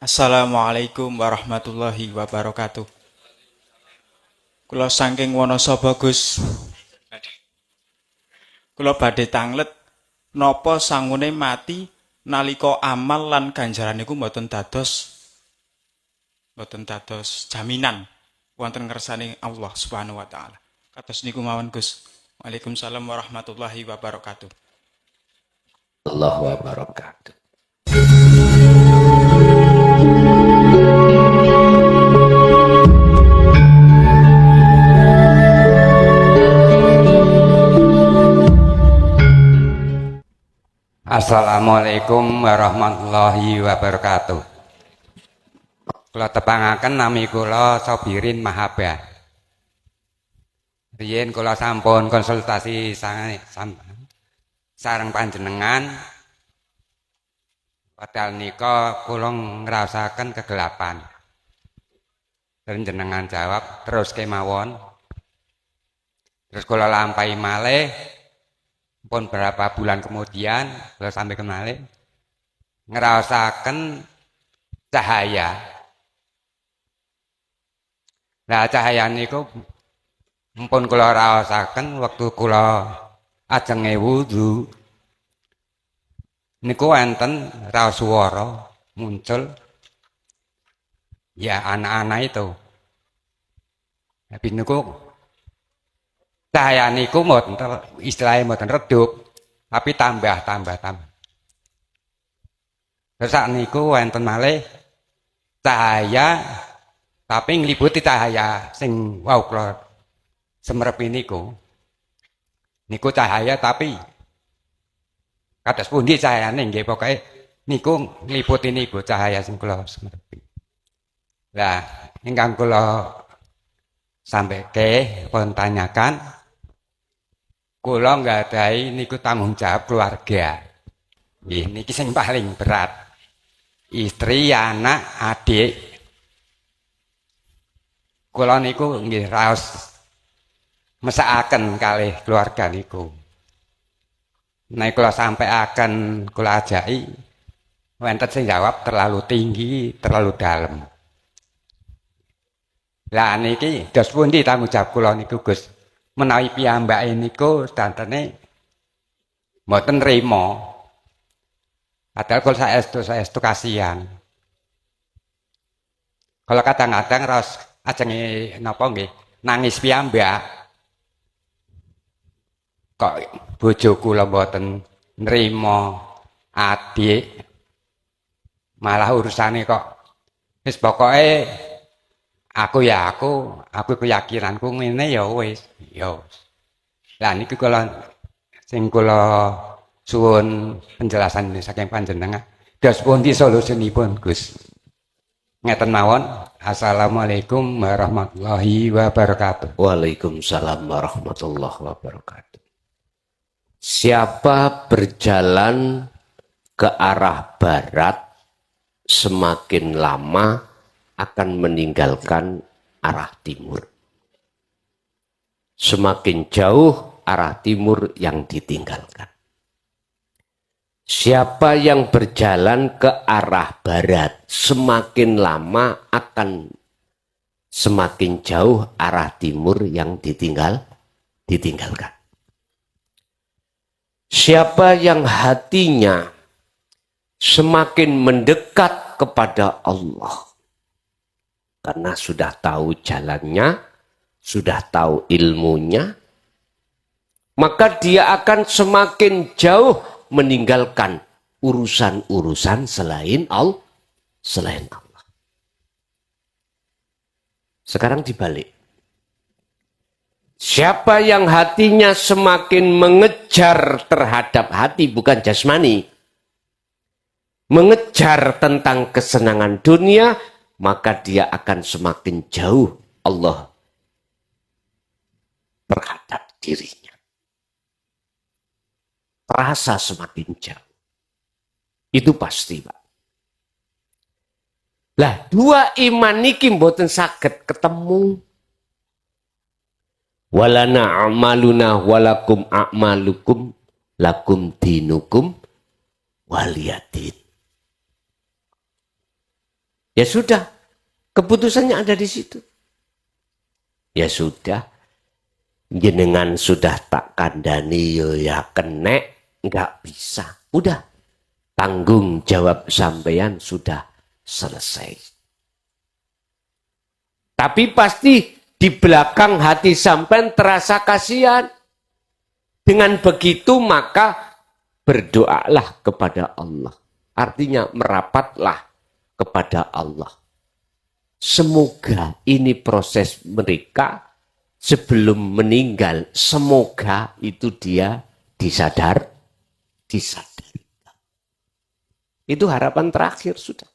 Assalamualaikum warahmatullahi wabarakatuh. Kula saking Wonosobo Gus. Kula badhe tanglet napa sangune mati nalika amal lan ganjaran niku mboten dados jaminan wonten ngersane Allah Subhanahu wa taala. Kados niku mawon Gus. Waalaikumsalam warahmatullahi wabarakatuh. Allah wabarakatuh. Assalamualaikum warahmatullahi wabarakatuh. Kula tepangaken nami kula Sobirin Mahabah. Riyen kula sampun konsultasi sareng panjenengan. Padahal nika kula ngrasaken kegelapan. Panjenengan jawab terus kemawon. Terus kula lampahi malih. Pun berapa bulan kemudian kula sampai kemari ngrasaken cahaya. Nah cahaya niku mpun kula raosaken wektu kula ajenge wudu. Niku wonten raos swara muncul. Ya anak-anak itu. Tapi niku cahaya niku mboten istilahnya mboten redup, tapi tambah. Terus niku wonten malih cahaya tapi ngliputi cahaya sing wau kula semerepi niku. Niku cahaya tapi kados pundi cahayane nggih pokoke niku ngliputi niku cahaya sing kula semerepi. Lah ingkang kula sampeke pun tanyakan kula nggadahi niku tanggung jawab keluarga. Nggih niki sing paling berat. Istri, anak, adik. Kula niku nggih raos mesakaken kalih keluarga niku. Nek kula sampaiaken kula ajaki wonten sing jawab terlalu tinggi, terlalu dalam. Lah niki dos pundi tanggung jawab kula niku Gus? Menawi piyambake niku dantene mboten nrimo. Padahal kula saestu kasihan. Kalau kadang-kadang ros ajenge napa nggih nangis piyambak. Kok bojo kula mboten nrimo adik. Malah urusane kok wis pokoke aku keyakinanku ngene ya wis. Ya. Lah niki kula sing kula suwun penjelasan saking panjenengan. Dos pundi solusionipun Gus? Ngeten mawon. Assalamualaikum warahmatullahi wabarakatuh. Waalaikumsalam warahmatullahi wabarakatuh. Siapa berjalan ke arah barat semakin lama akan meninggalkan arah timur. Semakin jauh arah timur yang ditinggalkan. Siapa yang berjalan ke arah barat semakin lama akan semakin jauh arah timur yang ditinggalkan. Siapa yang hatinya semakin mendekat kepada Allah karena sudah tahu jalannya, sudah tahu ilmunya, maka dia akan semakin jauh meninggalkan urusan-urusan selain Allah. Sekarang dibalik. Siapa yang hatinya semakin mengejar terhadap hati, bukan jasmani, mengejar tentang kesenangan dunia, maka dia akan semakin jauh Allah terhadap dirinya. Terasa semakin jauh. Itu pasti, Pak. Lah, dua iman niki mboten saged ketemu. Walana a'maluna walakum a'malukum lakum dinukum waliyadin. Ya sudah, keputusannya ada di situ. Ya sudah, jenengan sudah tak kandani ya kenek, nggak bisa. Udah, tanggung jawab sampean sudah selesai. Tapi pasti di belakang hati sampean terasa kasihan. Dengan begitu maka berdoalah kepada Allah. Artinya merapatlah kepada Allah. Semoga ini proses mereka sebelum meninggal. Semoga itu dia disadari. Itu harapan terakhir sudah.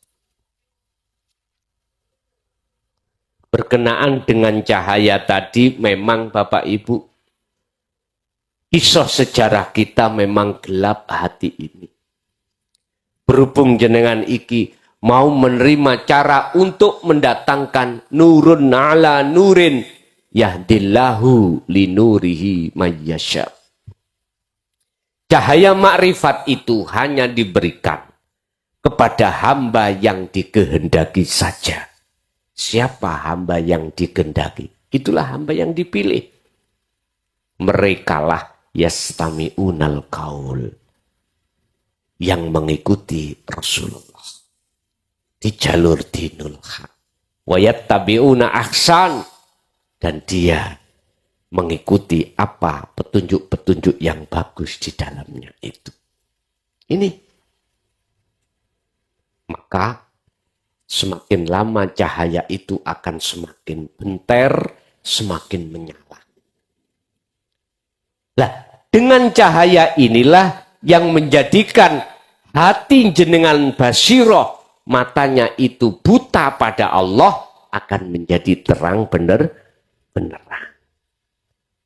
Berkenaan dengan cahaya tadi memang Bapak Ibu, kisah sejarah kita memang gelap hati ini. Berhubung jenengan iki mau menerima cara untuk mendatangkan nurun ala nurin yahdillahu linurihi mayyasha. Cahaya makrifat itu hanya diberikan kepada hamba yang dikehendaki saja. Siapa hamba yang dikehendaki? Itulah hamba yang dipilih. Merekalah yastami'unal qaul, yang mengikuti Rasulullah di jalur dinul haq. Wa yattabi'una ahsan, dan dia mengikuti apa petunjuk-petunjuk yang bagus di dalamnya itu. Ini. Maka semakin lama cahaya itu akan semakin benter, semakin menyala. Lah, dengan cahaya inilah yang menjadikan hati jenengan basiroh, matanya itu buta pada Allah, akan menjadi terang beneran.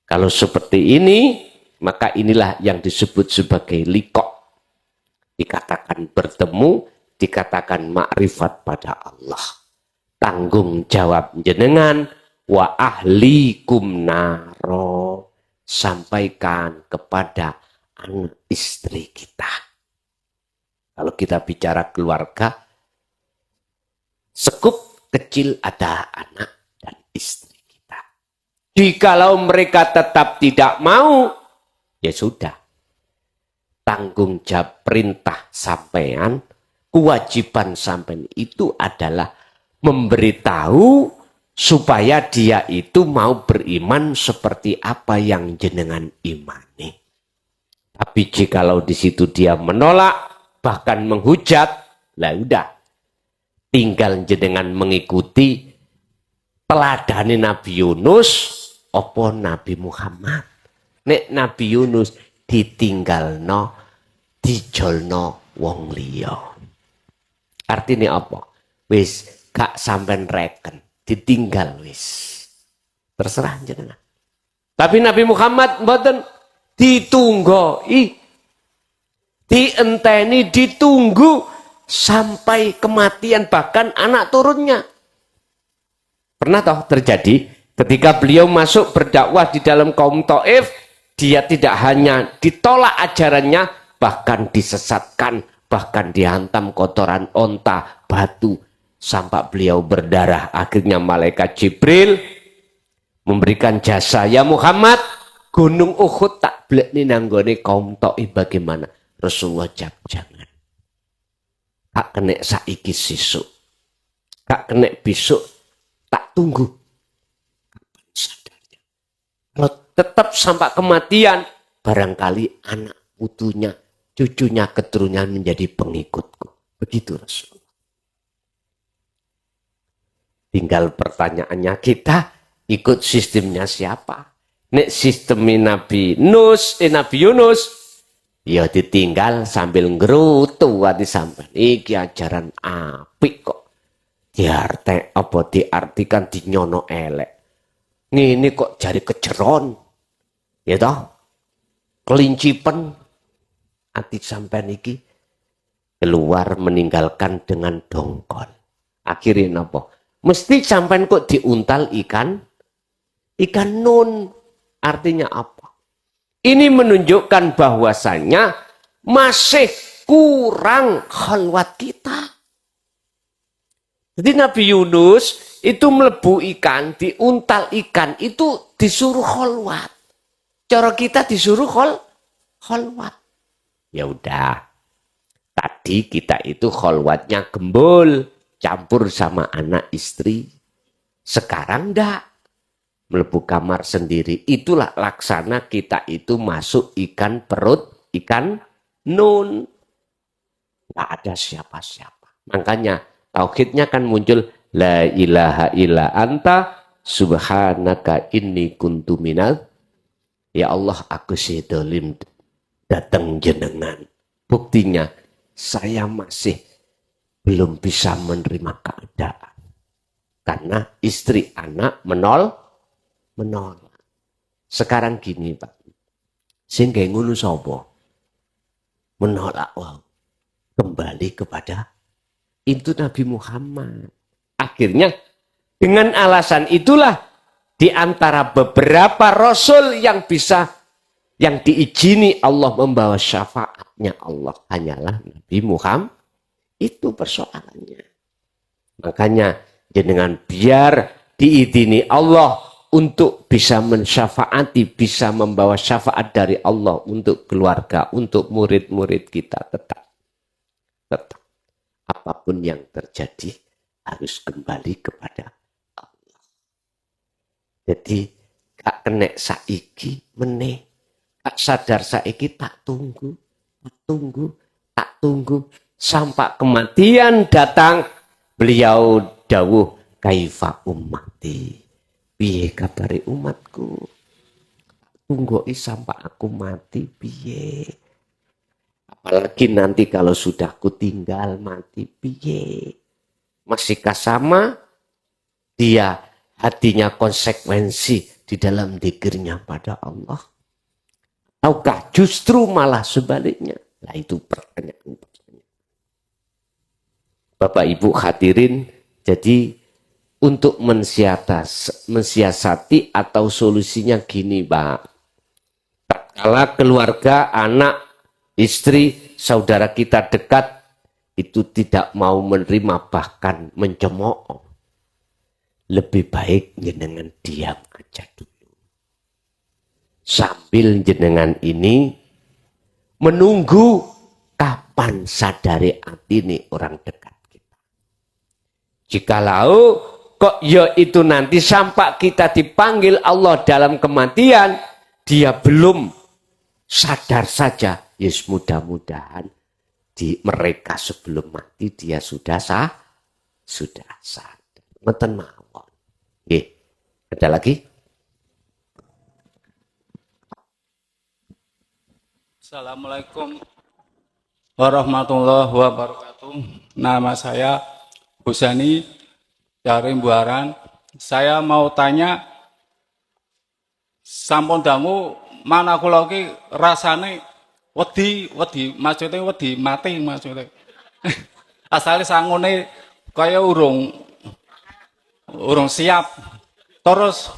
Kalau seperti ini, maka inilah yang disebut sebagai liqo. Dikatakan bertemu, dikatakan makrifat pada Allah. Tanggung jawab jenengan, wa ahlikum naro, sampaikan kepada anak istri kita. Kalau kita bicara keluarga, sekup kecil ada anak dan istri kita. Jikalau mereka tetap tidak mau, ya sudah. Tanggung jawab perintah sampean, kewajiban sampean itu adalah memberitahu supaya dia itu mau beriman seperti apa yang jenengan imani. Tapi jikalau di situ dia menolak, bahkan menghujat, lah udah. Tinggal jenengan mengikuti teladani Nabi Yunus, opo Nabi Muhammad. Nek Nabi Yunus ditinggalno, dijolno wong liya. Artinya apa? Wis gak sampean reken. Ditinggal wis. Terserah jenengan. Tapi Nabi Muhammad mboten ditunggoi. Dienteni, ditunggu sampai kematian, bahkan anak turunnya. Pernah toh terjadi ketika beliau masuk berdakwah di dalam kaum Taif, dia tidak hanya ditolak ajarannya, bahkan disesatkan, bahkan dihantam kotoran onta, batu, sampai beliau berdarah. Akhirnya malaikat Jibril memberikan jasa, ya Muhammad, gunung Uhud tak blekni nanggone kaum Taif bagaimana? Rasulullah jawab, jangan. Kak kena saiki sisuk, kak kena besok, tak tunggu. Kapan sadarnya? Kalau tetap sampai kematian, barangkali anak putunya, cucunya, keturunan menjadi pengikutku. Begitu Rasulullah. Tinggal pertanyaannya, kita ikut sistemnya siapa? Nek sistemnya Nabi Yunus, ya ditinggal sambil ngerutu hati sampean. Iki ajaran apik kok. Diartikan dinyono elek. Ini kok jari kejeron. Ya toh? Kelincipen. Hati sampean iki keluar meninggalkan dengan dongkol. Akhirnya apa? Mesti sampean kok diuntal ikan nun. Artinya apa? Ini menunjukkan bahwasannya masih kurang khalwat kita. Jadi Nabi Yunus itu melebu ikan, diuntal ikan, itu disuruh kholwat. Cara kita disuruh kholwat. Ya udah. Tadi kita itu kholwatnya gembul, campur sama anak istri. Sekarang enggak. Melebu kamar sendiri. Itulah laksana kita itu masuk ikan perut, ikan nun. Enggak ada siapa-siapa. Makanya tauhidnya kan muncul. La ilaha illa anta subhanaka inni kuntu minal. Ya Allah, aku sedolim datang jenengan. Buktinya saya masih belum bisa menerima keadaan. Karena istri anak menolak. Sekarang gini Pak. Sehingga ngono sapa? Menolak wow. Kembali kepada itu Nabi Muhammad. Akhirnya dengan alasan itulah di antara beberapa rasul yang diizini Allah membawa syafaatnya Allah hanyalah Nabi Muhammad. Itu persoalannya. Makanya jenengan biar diizini Allah untuk bisa mensyafaati, bisa membawa syafaat dari Allah untuk keluarga, untuk murid-murid kita tetap. Apapun yang terjadi harus kembali kepada Allah. Jadi gak kena saiki meneh, gak sadar saiki tak tunggu sampai kematian datang. Beliau dawuh kaifa ummati. Piye kabari umatku? Tunggu sampai aku mati piye? Apalagi nanti kalau sudah ku tinggal mati piye? Masihkah sama? Dia hatinya konsekuensi di dalam dzikirnya pada Allah? Ataukah justru malah sebaliknya? Nah itu pertanyaan. Bapak Ibu hadirin, jadi untuk mensiasati atau solusinya gini Pak. Tatkala keluarga, anak, istri, saudara kita dekat itu tidak mau menerima bahkan mencemooh. Lebih baik jenengan diam aja dulu. Sambil jenengan ini menunggu kapan sadari hati ini orang dekat. Jikalau kok ya itu nanti sampai kita dipanggil Allah dalam kematian, dia belum sadar saja. Yes, mudah-mudahan di mereka sebelum mati dia sudah sadar. Meten mawon. Nggih. Ada lagi? Assalamualaikum warahmatullahi wabarakatuh. Nama saya Husani dari Buaran. Saya mau tanya, sampun dangu mana kula iki rasane wedi maksudnya wedi mati maksudnya. Asale sangune kaya urung siap. Terus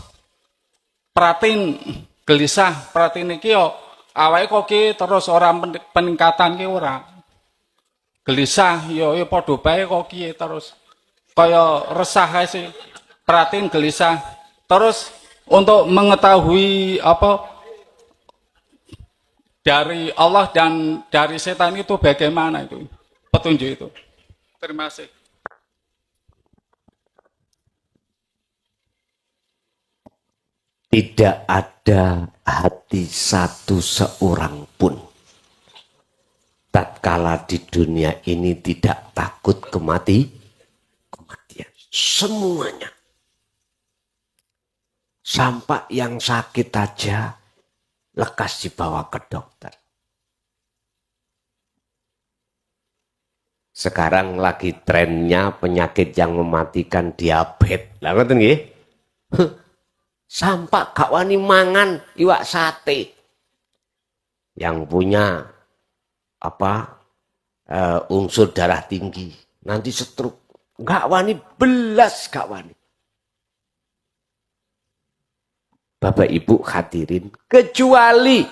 pratin gelisah, pratin iki yo awake kok ki terus ora peningkatan ki ora. Gelisah yo padha bae kok ki terus kaya resah ae sih. Pratin gelisah. Terus untuk mengetahui apa dari Allah dan dari setan itu bagaimana itu petunjuk itu. Terima kasih. Tidak ada hati satu seorang pun tatkala di dunia ini tidak takut kematian. Semuanya. Sampai yang sakit aja lekas dibawa ke dokter. Sekarang lagi trennya penyakit yang mematikan diabetes. Lah ngoten nggih? Sampai gak wani mangan iwak sate. Yang punya unsur darah tinggi, nanti stroke. Gak wani belas, gak wani. Bapak Ibu hadirin, kecuali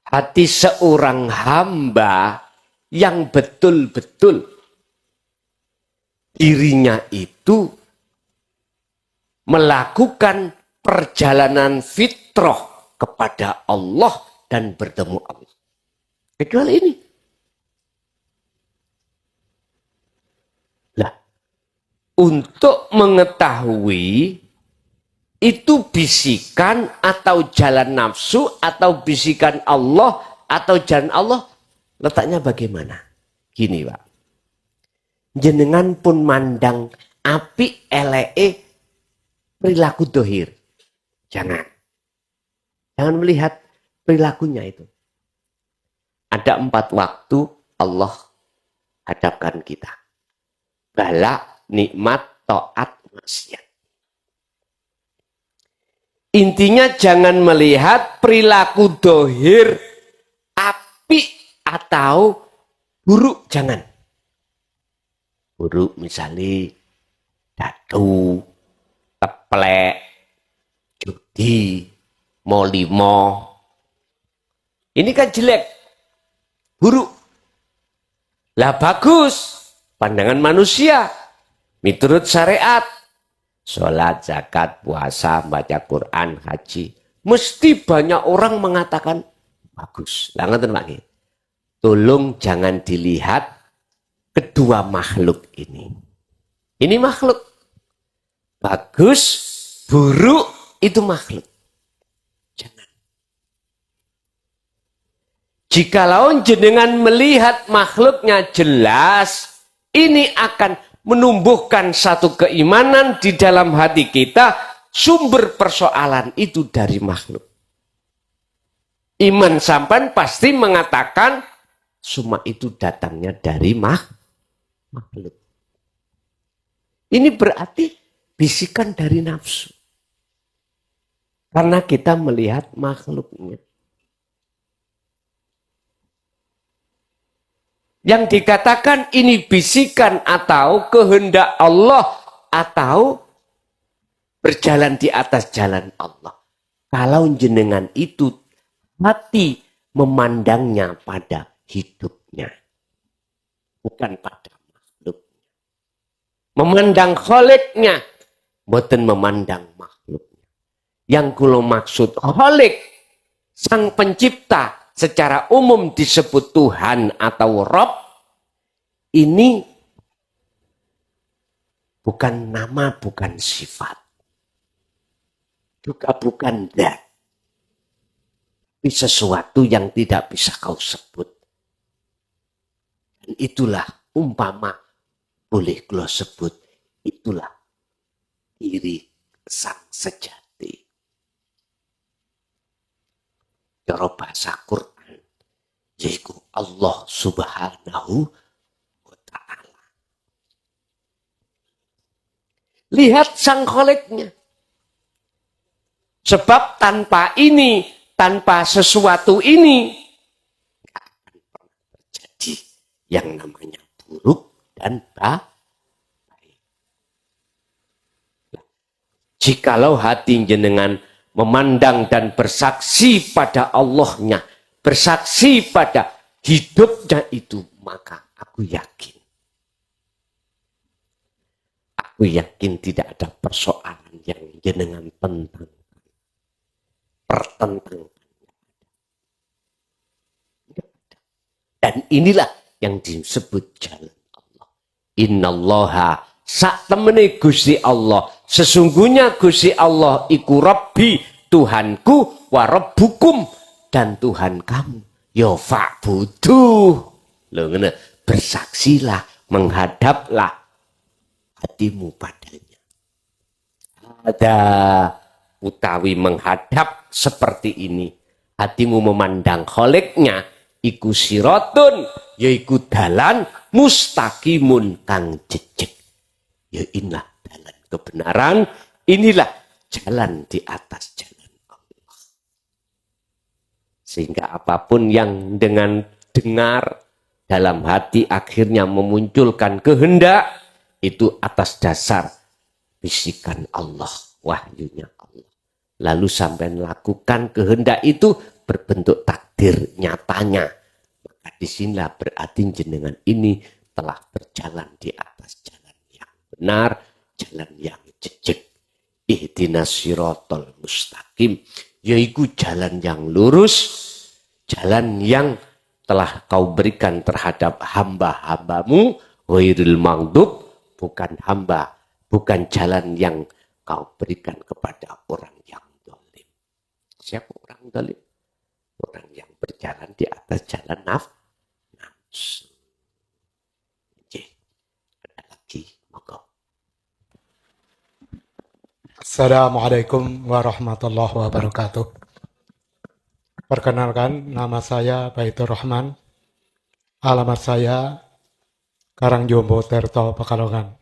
hati seorang hamba yang betul-betul dirinya itu melakukan perjalanan fitrah kepada Allah dan bertemu Allah. Kecuali ini. Lah, untuk mengetahui itu bisikan atau jalan nafsu atau bisikan Allah atau jalan Allah, letaknya bagaimana? Gini, Pak. Jenengan pun mandang api eleke perilaku dohir. Jangan. Jangan melihat perilakunya itu. Ada 4 waktu Allah hadapkan kita. Bala, nikmat, taat, maksiat. Intinya jangan melihat perilaku dohir api atau buruk. Jangan. Buruk misalnya dadu, teplek, judi, molimo. Ini kan jelek. Buruk. Lah bagus. Pandangan manusia. Menurut syariat. Sholat, zakat, puasa, baca Quran, haji. Mesti banyak orang mengatakan bagus. Lah ngeten Pak. Tolong jangan dilihat kedua makhluk ini. Ini makhluk. Bagus, buruk, itu makhluk. Jangan. Jikalau jenengan melihat makhluknya jelas, ini akan menumbuhkan satu keimanan di dalam hati kita. Sumber persoalan itu dari makhluk. Iman sampan pasti mengatakan semua itu datangnya dari makhluk. Ini berarti bisikan dari nafsu. Karena kita melihat makhluknya. Yang dikatakan ini bisikan atau kehendak Allah atau berjalan di atas jalan Allah. Kalau jenengan itu hati memandangnya pada hidupnya. Bukan pada makhluknya. Memandang kholiknya. Bukan memandang makhluknya. Yang kula maksud kholik. Sang pencipta. Secara umum disebut Tuhan atau Rob. Ini bukan nama, bukan sifat. Juga bukan zat. Tapi sesuatu yang tidak bisa kau sebut. Dan itulah umpama boleh kau sebut. Itulah diri sang sejati. Cara bahasa Quran. Yaitu Allah subhanahu wa ta'ala. Lihat sang kholiknya. Sebab tanpa ini, tanpa sesuatu ini, tidak akan pernah terjadi yang namanya buruk dan baik. Jikalau hati jenengan memandang dan bersaksi pada Allahnya, bersaksi pada hidupnya itu, maka aku yakin. Aku yakin tidak ada persoalan yang jenengan tentang. Pertentangan. Dan inilah yang disebut jalan Allah. Innallaha sak temene Gusti Allah. Sesungguhnya Gusti Allah iku Rabbi, Tuhanku, wa Rabbukum, dan Tuhan kamu. Ya fa'budu. Lho ngene, bersaksilah, menghadaplah hatimu padanya. Ada utawi menghadap seperti ini. Hatimu memandang kholiknya. Iku sirotun. Yaiku dalan mustaqimun kang jejeg. Ya inilah dalan kebenaran. Inilah jalan di atas jalan Allah. Sehingga apapun yang dengan dengar dalam hati akhirnya memunculkan kehendak. Itu atas dasar bisikan Allah. Wahyunya Allah. Lalu sampai melakukan kehendak itu berbentuk takdir nyatanya. Maka disinilah berarti jenengan ini telah berjalan di atas jalan yang benar, jalan yang jejak. Ihdinas siratal mustaqim, yaitu jalan yang lurus, jalan yang telah kau berikan terhadap hamba-hambamu, ghairil maghdub, bukan hamba, bukan jalan yang kau berikan kepada orang yang zalim. Siapa orang zalim? Orang yang berjalan di atas jalan nafsu. Oke, ada lagi, monggo. Assalamualaikum warahmatullahi wabarakatuh. Perkenalkan, nama saya Baitur Rahman. Alamat saya Karangjombo, Terto, Pekalongan.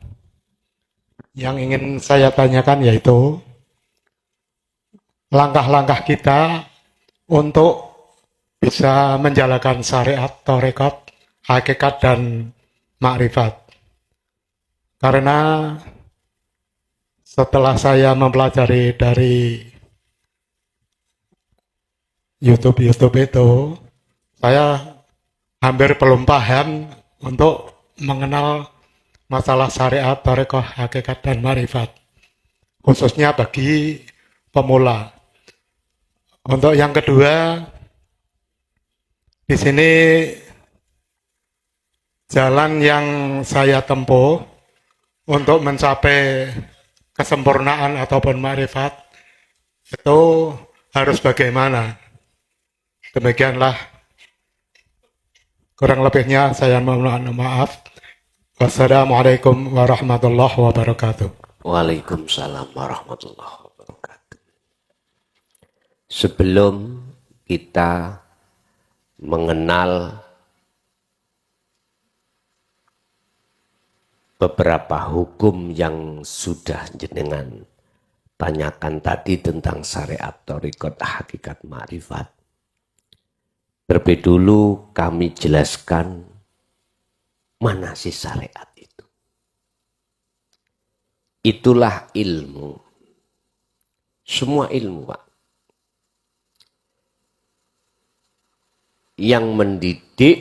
Yang ingin saya tanyakan yaitu langkah-langkah kita untuk bisa menjalankan syariat, tarekat, hakikat, dan makrifat. Karena setelah saya mempelajari dari YouTube itu, saya hampir belum paham untuk mengenal masalah syariat, tarekat, hakikat, dan makrifat. Khususnya bagi pemula. Untuk yang kedua, di sini jalan yang saya tempuh untuk mencapai kesempurnaan ataupun makrifat itu harus bagaimana? Demikianlah kurang lebihnya, saya mohon maaf. Wassalamualaikum warahmatullahi wabarakatuh. Waalaikumsalam warahmatullahi wabarakatuh. Sebelum kita mengenal beberapa hukum yang sudah jenengan tanyakan tadi tentang syariat, tarekat, hakikat, makrifat, terlebih dulu kami jelaskan mana sih syariat itu. Itulah ilmu. Semua ilmu, Pak. Yang mendidik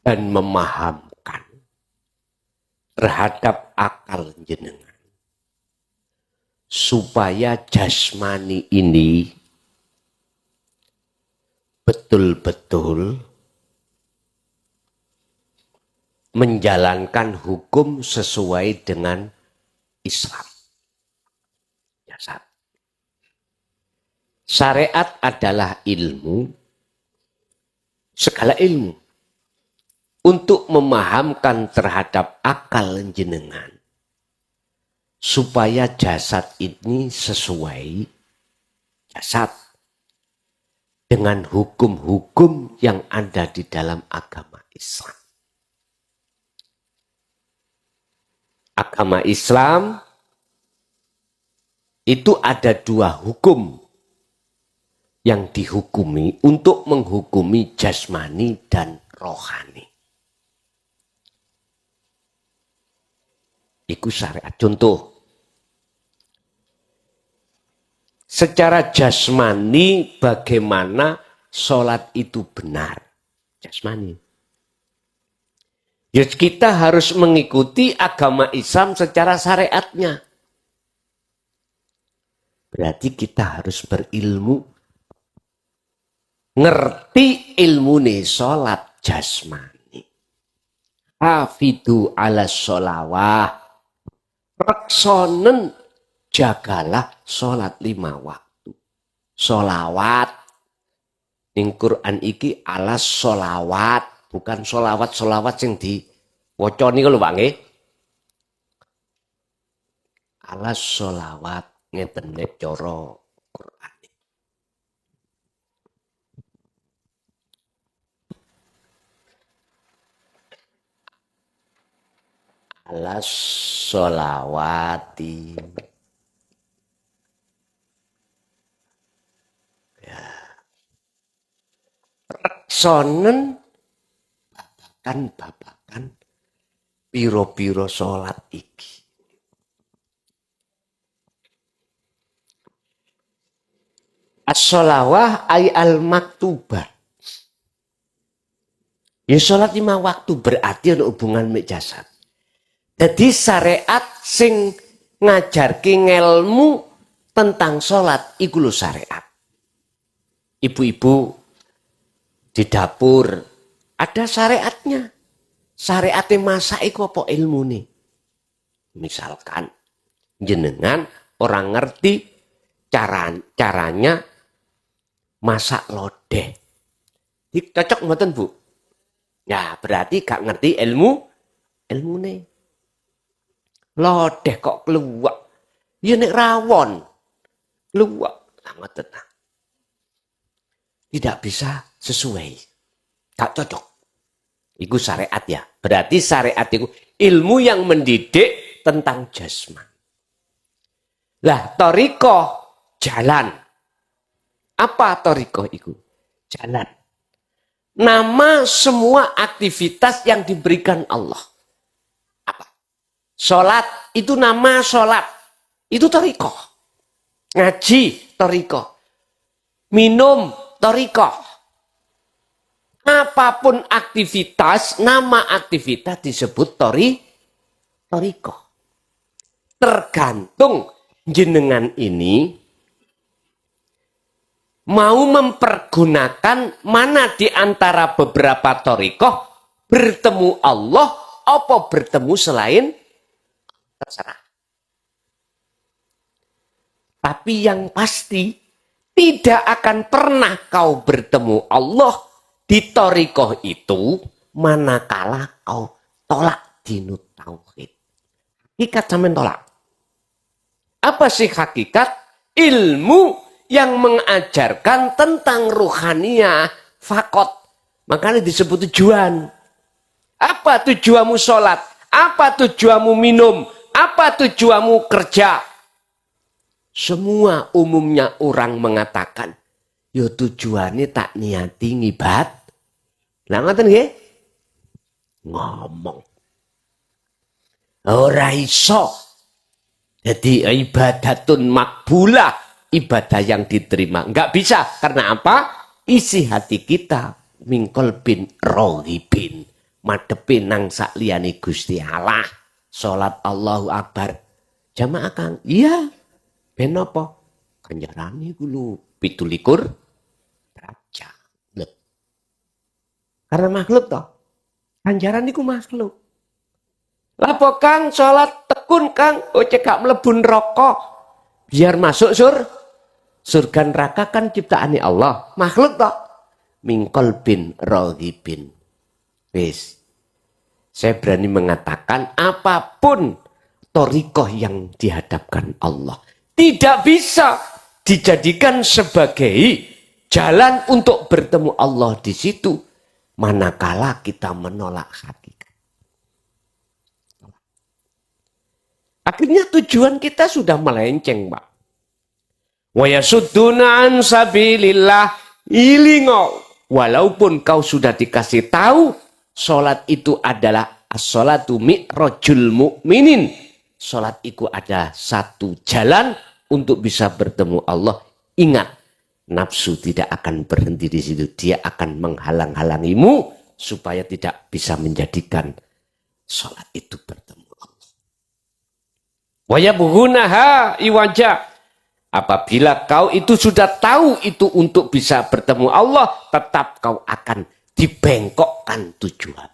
dan memahamkan terhadap akal jenengan. Supaya jasmani ini betul-betul menjalankan hukum sesuai dengan Islam. Jasad. Syariat adalah ilmu, segala ilmu, untuk memahamkan terhadap akal jenengan, supaya jasad ini sesuai jasad dengan hukum-hukum yang ada di dalam agama Islam. Agama Islam itu ada dua hukum yang dihukumi untuk menghukumi jasmani dan rohani. Itu syariat. Contoh, secara jasmani bagaimana sholat itu benar. Jasmani. Ya, kita harus mengikuti agama Islam secara syariatnya. Berarti kita harus berilmu. Ngerti ilmu nih sholat jasmani. Hafidu ala sholawah. Reksonen jagalah sholat 5 waktu. Sholawat. Ning Quran iki ala sholawat. Bukan sholawat yang diwaca niku lho Pak nggih. Ala sholawat ngeten nek cara Quran. Ala sholawati. Ya. Reksonen babakan piro-piro sholat iki. As-sholawah ay al-maktubah. Ya sholat 5 waktu berarti ada hubungan mek jasad. Jadi syariat sing ngajarke ngelmu tentang sholat iku lho syariat. Ibu-ibu di dapur ada syariatnya. Syariatnya masak iku apa ilmu nih? Misalkan jenengan orang ngerti caranya masak lodeh. Cocok mboten Bu? Ya berarti gak ngerti ilmu nih. Lodeh kok keluak. Ya nek rawon. Keluak. Ngoten. Tidak bisa sesuai. Gak cocok. Iku syariat ya. Berarti syariat itu ilmu yang mendidik tentang jasman. Lah, toriko jalan. Apa toriko itu? Jalan. Nama semua aktivitas yang diberikan Allah. Apa? Sholat, itu nama sholat. Itu toriko. Ngaji, toriko. Minum, toriko. Apapun aktivitas, nama aktivitas disebut toriko. Tergantung jenengan ini mau mempergunakan mana di antara beberapa toriko bertemu Allah apa bertemu selain, terserah. Tapi yang pasti tidak akan pernah kau bertemu Allah di torikoh itu manakala kau tolak dinut tauhid. Hakikat sampean tolak. Apa sih hakikat? Ilmu yang mengajarkan tentang ruhaniyah fakot. Makanya disebut tujuan. Apa tujuanmu sholat? Apa tujuanmu minum? Apa tujuanmu kerja? Semua umumnya orang mengatakan, yo tujuannya tak niati ngibad. Lah ngoten nggih? Ngomong. Ora iso. Jadi ibadatun makbulah, ibadah yang diterima. Enggak bisa. Karena apa? Isi hati kita mingkol bin rohibin. Madepin nang sakliyane Gusti Allah. Salat Allahu Akbar. Jamaah Kang. Iya. Ben apa? Ganjarane iku lho 17 derajat. Karena makhluk toh. Ganjaran iku makhluk. Lapo Kang salat tekun Kang, cekak mlebun rokok. Biar masuk surga neraka kan ciptaane Allah. Makhluk toh. Mingkol bin rohibin. Wis. Saya berani mengatakan apapun torikoh yang dihadapkan Allah tidak bisa dijadikan sebagai jalan untuk bertemu Allah di situ manakala kita menolak hakikat. Akhirnya tujuan kita sudah melenceng, Pak. Wa yasudduna an sabilillah ilingo. Walaupun kau sudah dikasih tahu salat itu adalah as-salatu mi'rajul mu'minin. Salat itu ada satu jalan untuk bisa bertemu Allah. Ingat, nafsu tidak akan berhenti di situ. Dia akan menghalang-halangimu supaya tidak bisa menjadikan salat itu bertemu Allah. Wa yabghunaha iwaja. Apabila kau itu sudah tahu itu untuk bisa bertemu Allah, tetap kau akan dibengkokkan tujuan.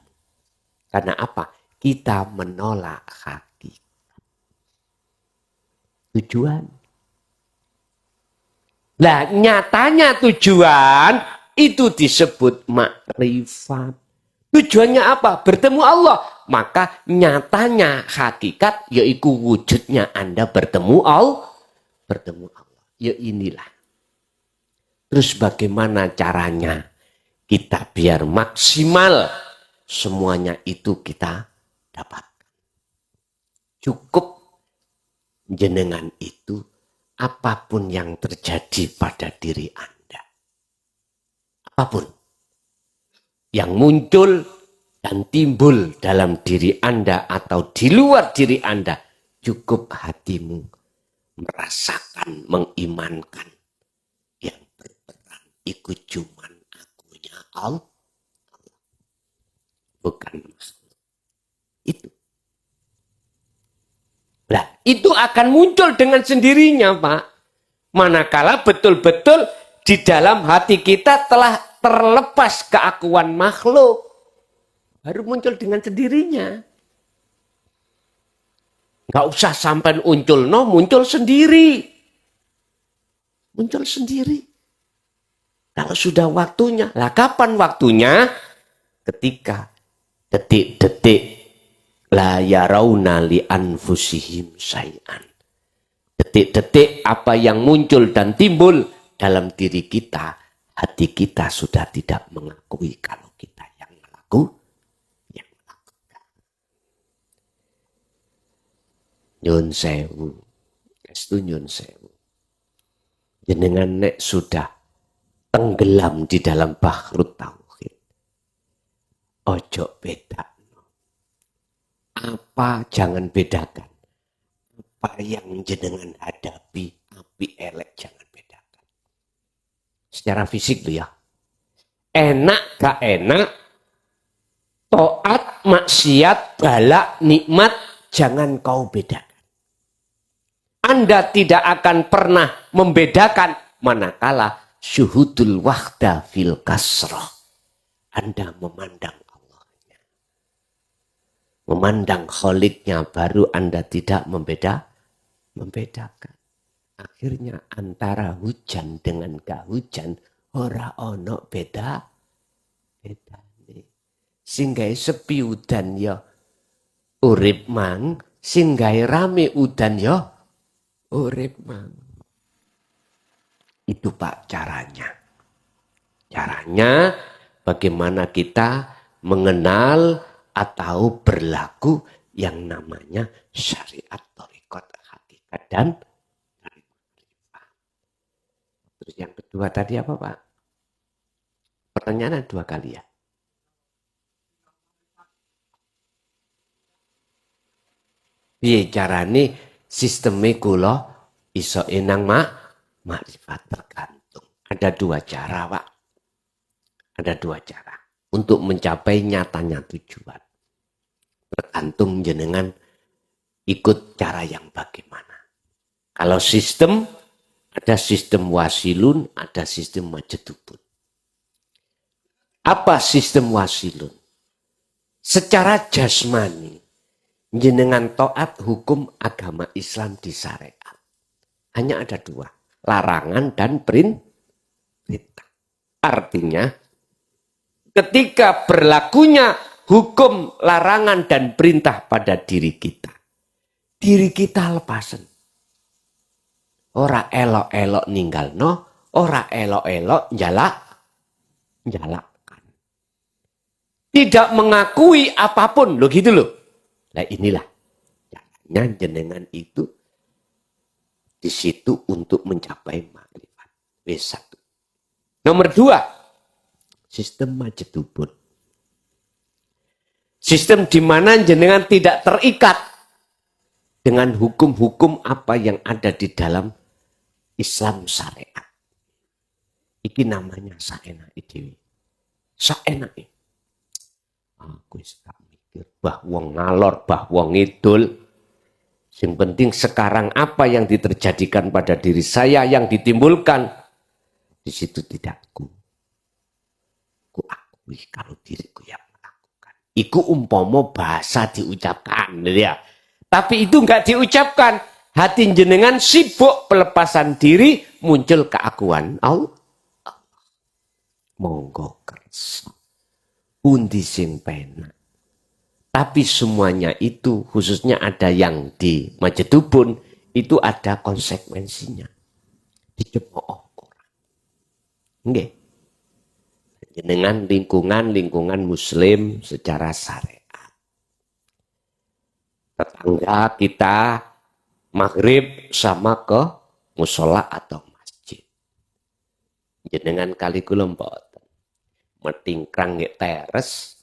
Karena apa? Kita menolak hakikat. Tujuan. Nah, nyatanya tujuan itu disebut makrifat. Tujuannya apa? Bertemu Allah. Maka nyatanya hakikat yaitu wujudnya Anda bertemu Allah. Bertemu Allah. Ya inilah. Terus bagaimana caranya kita biar maksimal semuanya itu kita dapat. Cukup jenengan itu apapun yang terjadi pada diri Anda. Apapun yang muncul dan timbul dalam diri Anda atau di luar diri Anda, cukup hatimu merasakan, mengimankan yang berperan ikut cuman akunya Allah. Bukan makhluk. Itu. itu akan muncul dengan sendirinya, Pak. Manakala betul-betul di dalam hati kita telah terlepas keakuan makhluk. Baru muncul dengan sendirinya. Nggak usah sampai muncul sendiri. Muncul sendiri. Kalau sudah waktunya. Lah kapan waktunya? Ketika detik-detik la yarawna li anfusihim syai'an. Detik-detik apa yang muncul dan timbul dalam diri kita, hati kita sudah tidak mengakui kalau kita yang melakukan. Nyun sewu, itu nyun sewu. Jenengan nek sudah tenggelam di dalam bahrut tauhid. Ojo beda. Apa jangan bedakan. Apa yang jenengan hadapi, api elek jangan bedakan. Secara fisik tuh ya. Enak gak enak, taat, maksiat, balak, nikmat, jangan kau bedakan. Anda tidak akan pernah membedakan manakala syuhudul wahda fil kasrah. Anda memandang Allahnya. Memandang Khaliknya baru Anda tidak membedakan. Akhirnya antara hujan dengan gak hujan ora ono beda. Singgai sepi udan ya urip mang, singgai rame udan ya urip mang. Itu Pak caranya. Caranya bagaimana kita mengenal atau berlaku yang namanya syariat, thariqat, hakikat dan makrifat. Terus yang kedua tadi apa Pak? Pertanyaan ada 2 kali ya. Piye carane sisteme kula iso enang makrifat tergantung. Ada 2 cara, Pak. Ada 2 cara untuk mencapai nyatanya tujuan. Tergantung jenengan ikut cara yang bagaimana. Kalau sistem, ada sistem wasilun, ada sistem majedubun. Apa sistem wasilun? Secara jasmani, jenengan taat hukum agama Islam di syariat. Hanya ada 2, larangan dan perintah. Artinya, ketika berlakunya hukum larangan dan perintah pada diri kita lepasen. Ora elok-elok ninggal no, ora elok-elok njalakkan. Tidak mengakui apapun, loh gitu loh. Nah inilah caranya jenengan itu di situ untuk mencapai makrifat. W1. Nomor 2, sistem majedubun. Sistem di mana jenengan tidak terikat dengan hukum-hukum apa yang ada di dalam Islam syariat. Iki namanya saenak dewi. Saenak. Aku gak mikir bah wong ngalor, bah wong ngidul. Yang penting sekarang apa yang diterjadikan pada diri saya yang ditimbulkan. Di situ tidak ku akui kalau diriku yang melakukan. Iku umpomo bahasa diucapkan. Ya. Tapi itu enggak diucapkan. Hati jenengan sibuk pelepasan diri, muncul keakuan Allah. Monggo kersa. Undi sing penak. Tapi semuanya itu, khususnya ada yang di Majedubun, itu ada konsekuensinya. Dicemooh orang. Nggih. Dengan lingkungan muslim secara syariat. Tetangga kita maghrib sama ke musola atau masjid. Jenengan kali kula mboten. Metingkrang nggih teres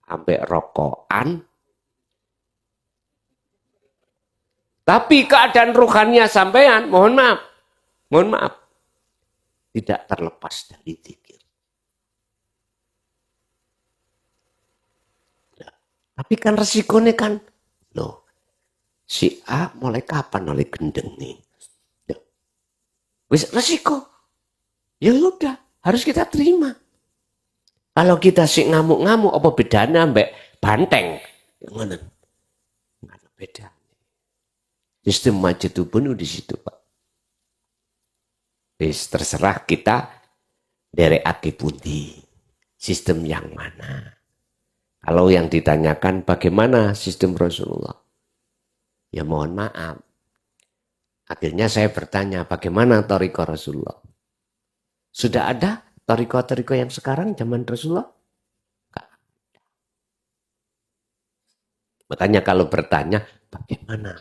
ambek rokokan. Tapi keadaan ruhannya sampean, mohon maaf. Tidak terlepas dari zikir. Tapi kan resikonya kan, loh, Si A mulai kapan oleh gendeng nih? Ya. Wis resiko. Ya udah, harus kita terima. Kalau kita sih ngamuk-ngamuk, apa bedanya mbak banteng? Ngono. Nggak ada beda. Sistem majid pun di situ, Pak. Wis terserah kita dari pundi. Sistem yang mana? Kalau yang ditanyakan bagaimana sistem Rasulullah? Ya mohon maaf. Akhirnya saya bertanya bagaimana thariqah Rasulullah? Sudah ada thariqah-thariqah yang sekarang zaman Rasulullah? Enggak. Makanya kalau bertanya bagaimana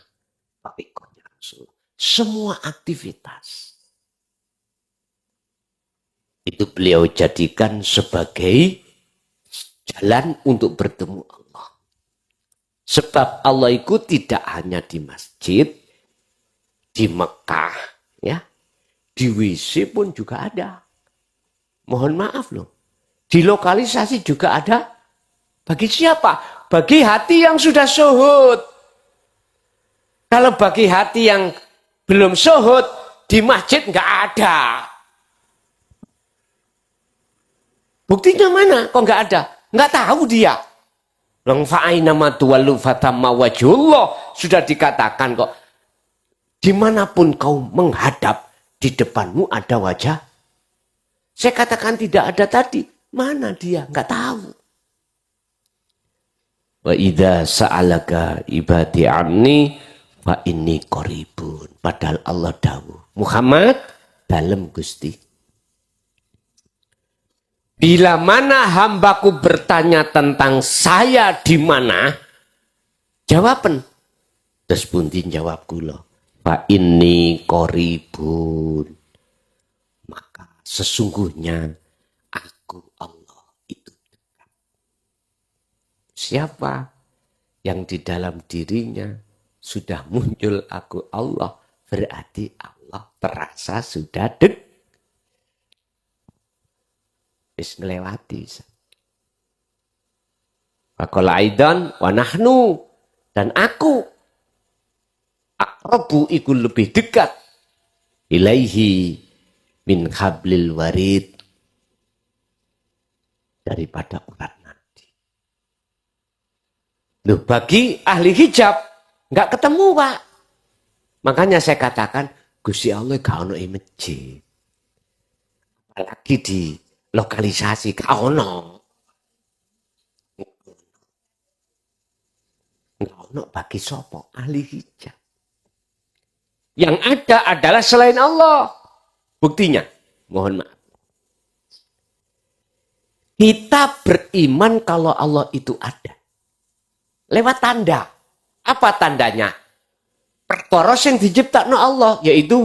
thariqahnya Rasulullah? Semua aktivitas itu beliau jadikan sebagai jalan untuk bertemu Allah. Sebab Allah itu tidak hanya di masjid, di Mekah, ya, di WC pun juga ada. Mohon maaf loh, di lokalisasi juga ada. Bagi siapa? Bagi hati yang sudah syuhud. Kalau bagi hati yang belum syuhud, di masjid nggak ada. Buktinya mana? Kok nggak ada? Nggak tahu dia. Lang fa'aina ma tuwallu fatamma wajhullah. Sudah dikatakan kok. Dimanapun kau menghadap, di depanmu ada wajah. Saya katakan tidak ada tadi. Mana dia? Nggak tahu. Wa idza sa'alaka ibadi anni fa inni qaribun. Padahal Allah dawuh. Muhammad dalem Gusti. Bila mana hambaku bertanya tentang saya di mana, jawaban. Terus buntin jawab kula. Fa inni qaribun. Maka sesungguhnya aku Allah itu dekat. Siapa yang di dalam dirinya sudah muncul aku Allah, berarti Allah terasa sudah dekat. Wis ngelewati. Faqala aidan wa nahnu, dan aku aqrabu iku lebih dekat ilaihi min hablil warid, daripada urat nadi. Loh, bagi ahli hijab nggak ketemu, Pak. Makanya saya katakan Gusti Allah gak ono ing masjid. Apalagi di lokalisasi gak ono. Gak ono bagi sopo ahli hijab. Yang ada adalah selain Allah. Buktinya, mohon maaf. Kita beriman kalau Allah itu ada. Lewat tanda. Apa tandanya? Perkara yang diciptakan Allah, yaitu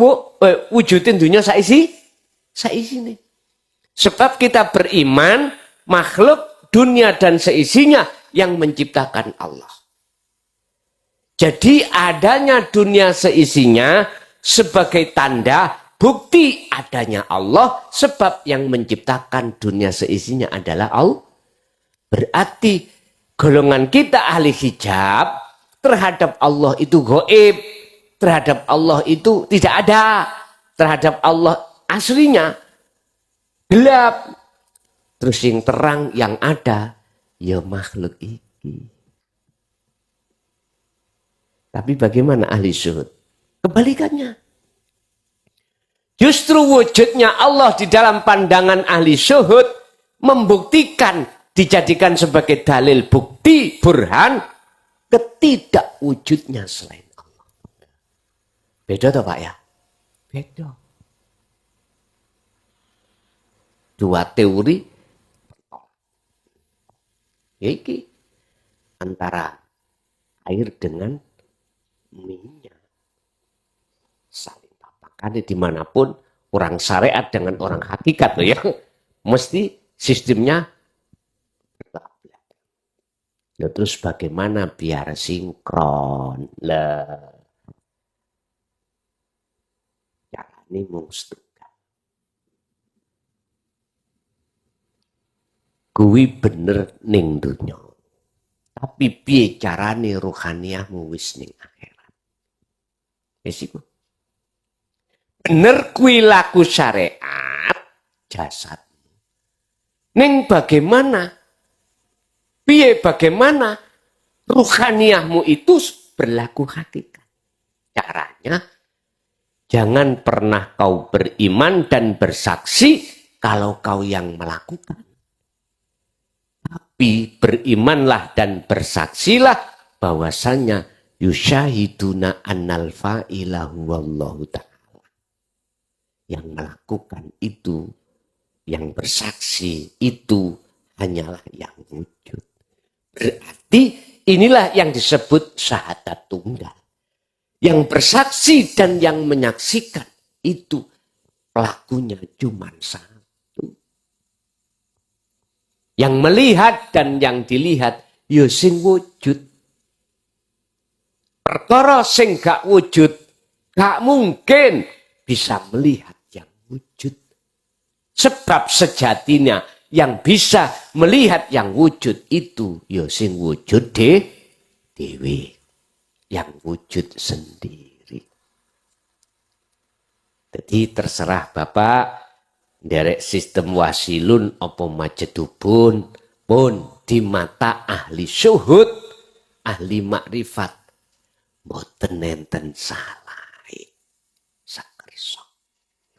wujudin dunia saisi nih. Sebab kita beriman makhluk dunia dan seisinya yang menciptakan Allah. Jadi adanya dunia seisinya sebagai tanda bukti adanya Allah, sebab yang menciptakan dunia seisinya adalah Allah. Berarti golongan kita ahli hijab terhadap Allah itu gaib, terhadap Allah itu tidak ada, terhadap Allah aslinya gelap. Terus yang terang yang ada ya makhluk ini. Tapi bagaimana ahli syuhud? Kebalikannya. Justru wujudnya Allah di dalam pandangan ahli syuhud membuktikan, dijadikan sebagai dalil bukti burhan ketidakwujudnya selain Allah. Beda toh Pak ya? Beda. Dua teori iki antara air dengan minyak saling tapakan dimanapun orang syariat dengan orang hakikat loh ya, mesti sistemnya berbeda. Nah, terus bagaimana biar sinkron lah? Caranya mung kuwi bener ning dunya. Tapi piye carane rohaniahmu wis ning akhirat. Isiku. Bener kuwi laku syariat jasad. Ning bagaimana? Piye bagaimana ruhaniyahmu itu berlaku hakikat? Caranya, jangan pernah kau beriman dan bersaksi kalau kau yang melakukan. Tapi berimanlah dan bersaksilah bahwasanya yusyahiduna annal fa'ilahu wallahu ta'ala. Yang melakukan itu, yang bersaksi itu hanyalah yang wujud. Berarti inilah yang disebut syahadat tunggal. Yang bersaksi dan yang menyaksikan itu pelakunya cuma satu. Yang melihat dan yang dilihat ya sing wujud. Perkara sing gak wujud gak mungkin bisa melihat yang wujud. Sebab sejatinya yang bisa melihat yang wujud itu ya sing wujud dewe. Yang wujud sendiri. Jadi terserah Bapak derek sistem wasilun apa majedubun pun di mata ahli syuhud, ahli makrifat mboten enten salah. Sakersa.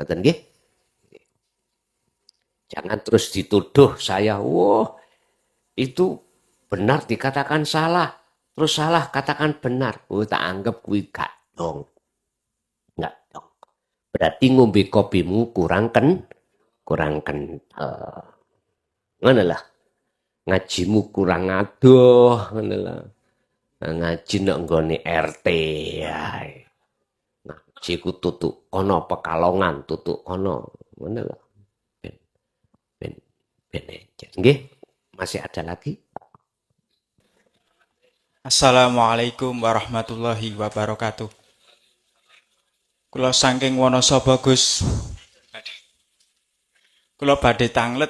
Ngoten nggih? Jangan terus dituduh saya, wah itu benar dikatakan salah. Terus salah katakan benar. Oh, tak anggap kuwi gak dong. Enggak dong. Berarti ngombe kopimu kurang kental. Ngono lah. Ngajimu kurang adoh, ngono lah. Ngaji nek nggone RT ae. Ngaji ku tutuk kono Pekalongan, tutuk kono. Ngono lah. Ben nggih. Masih ada lagi? Assalamualaikum warahmatullahi wabarakatuh. Kula saking Wonosobo Gus. Kula badhe tanglet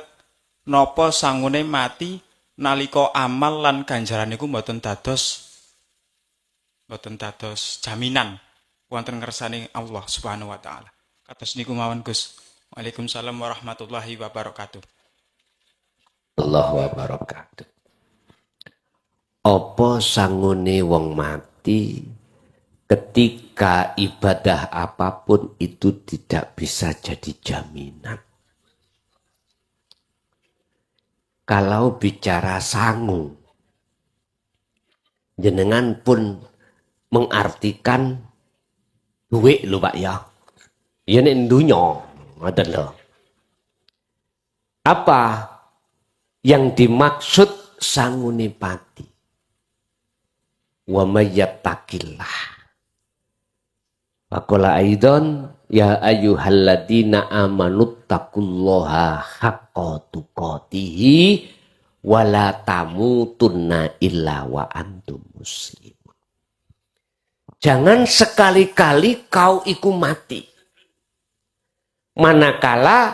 napa sangune mati nalika amal lan ganjaran niku mboten dados jaminan wonten ngersane Allah Subhanahu wa taala. Kados niku mawon Gus. Waalaikumsalam warahmatullahi wabarakatuh. Allahu wabarakatuh. Apa sangune wong mati ketika ibadah apapun itu tidak bisa jadi jaminan. Kalau bicara sangu, jenengan pun mengartikan duit lho Pak ya. Ya nek dunya, ngoten lho. Apa yang dimaksud sangune pati? Wa mayyattaqillah. Faqala aidan ya ayyuhalladzina amanuttaqullaha haqqa tuqatih wa la tamutunna illa wa antum muslimun. Jangan sekali-kali kau iku mati. Manakala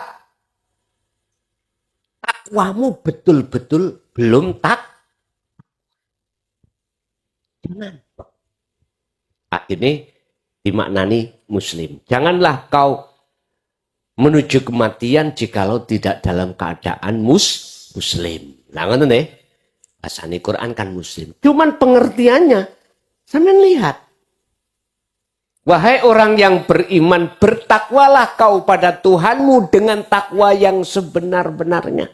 takwamu betul-betul belum jangan. Ini dimaknani muslim. Janganlah kau menuju kematian jikalau tidak dalam keadaan muslim. Nah, ngoten nggih. Bahasane Quran kan muslim. Cuman pengertiannya sampean lihat. Wahai orang yang beriman, bertakwalah kau pada Tuhanmu dengan takwa yang sebenar-benarnya.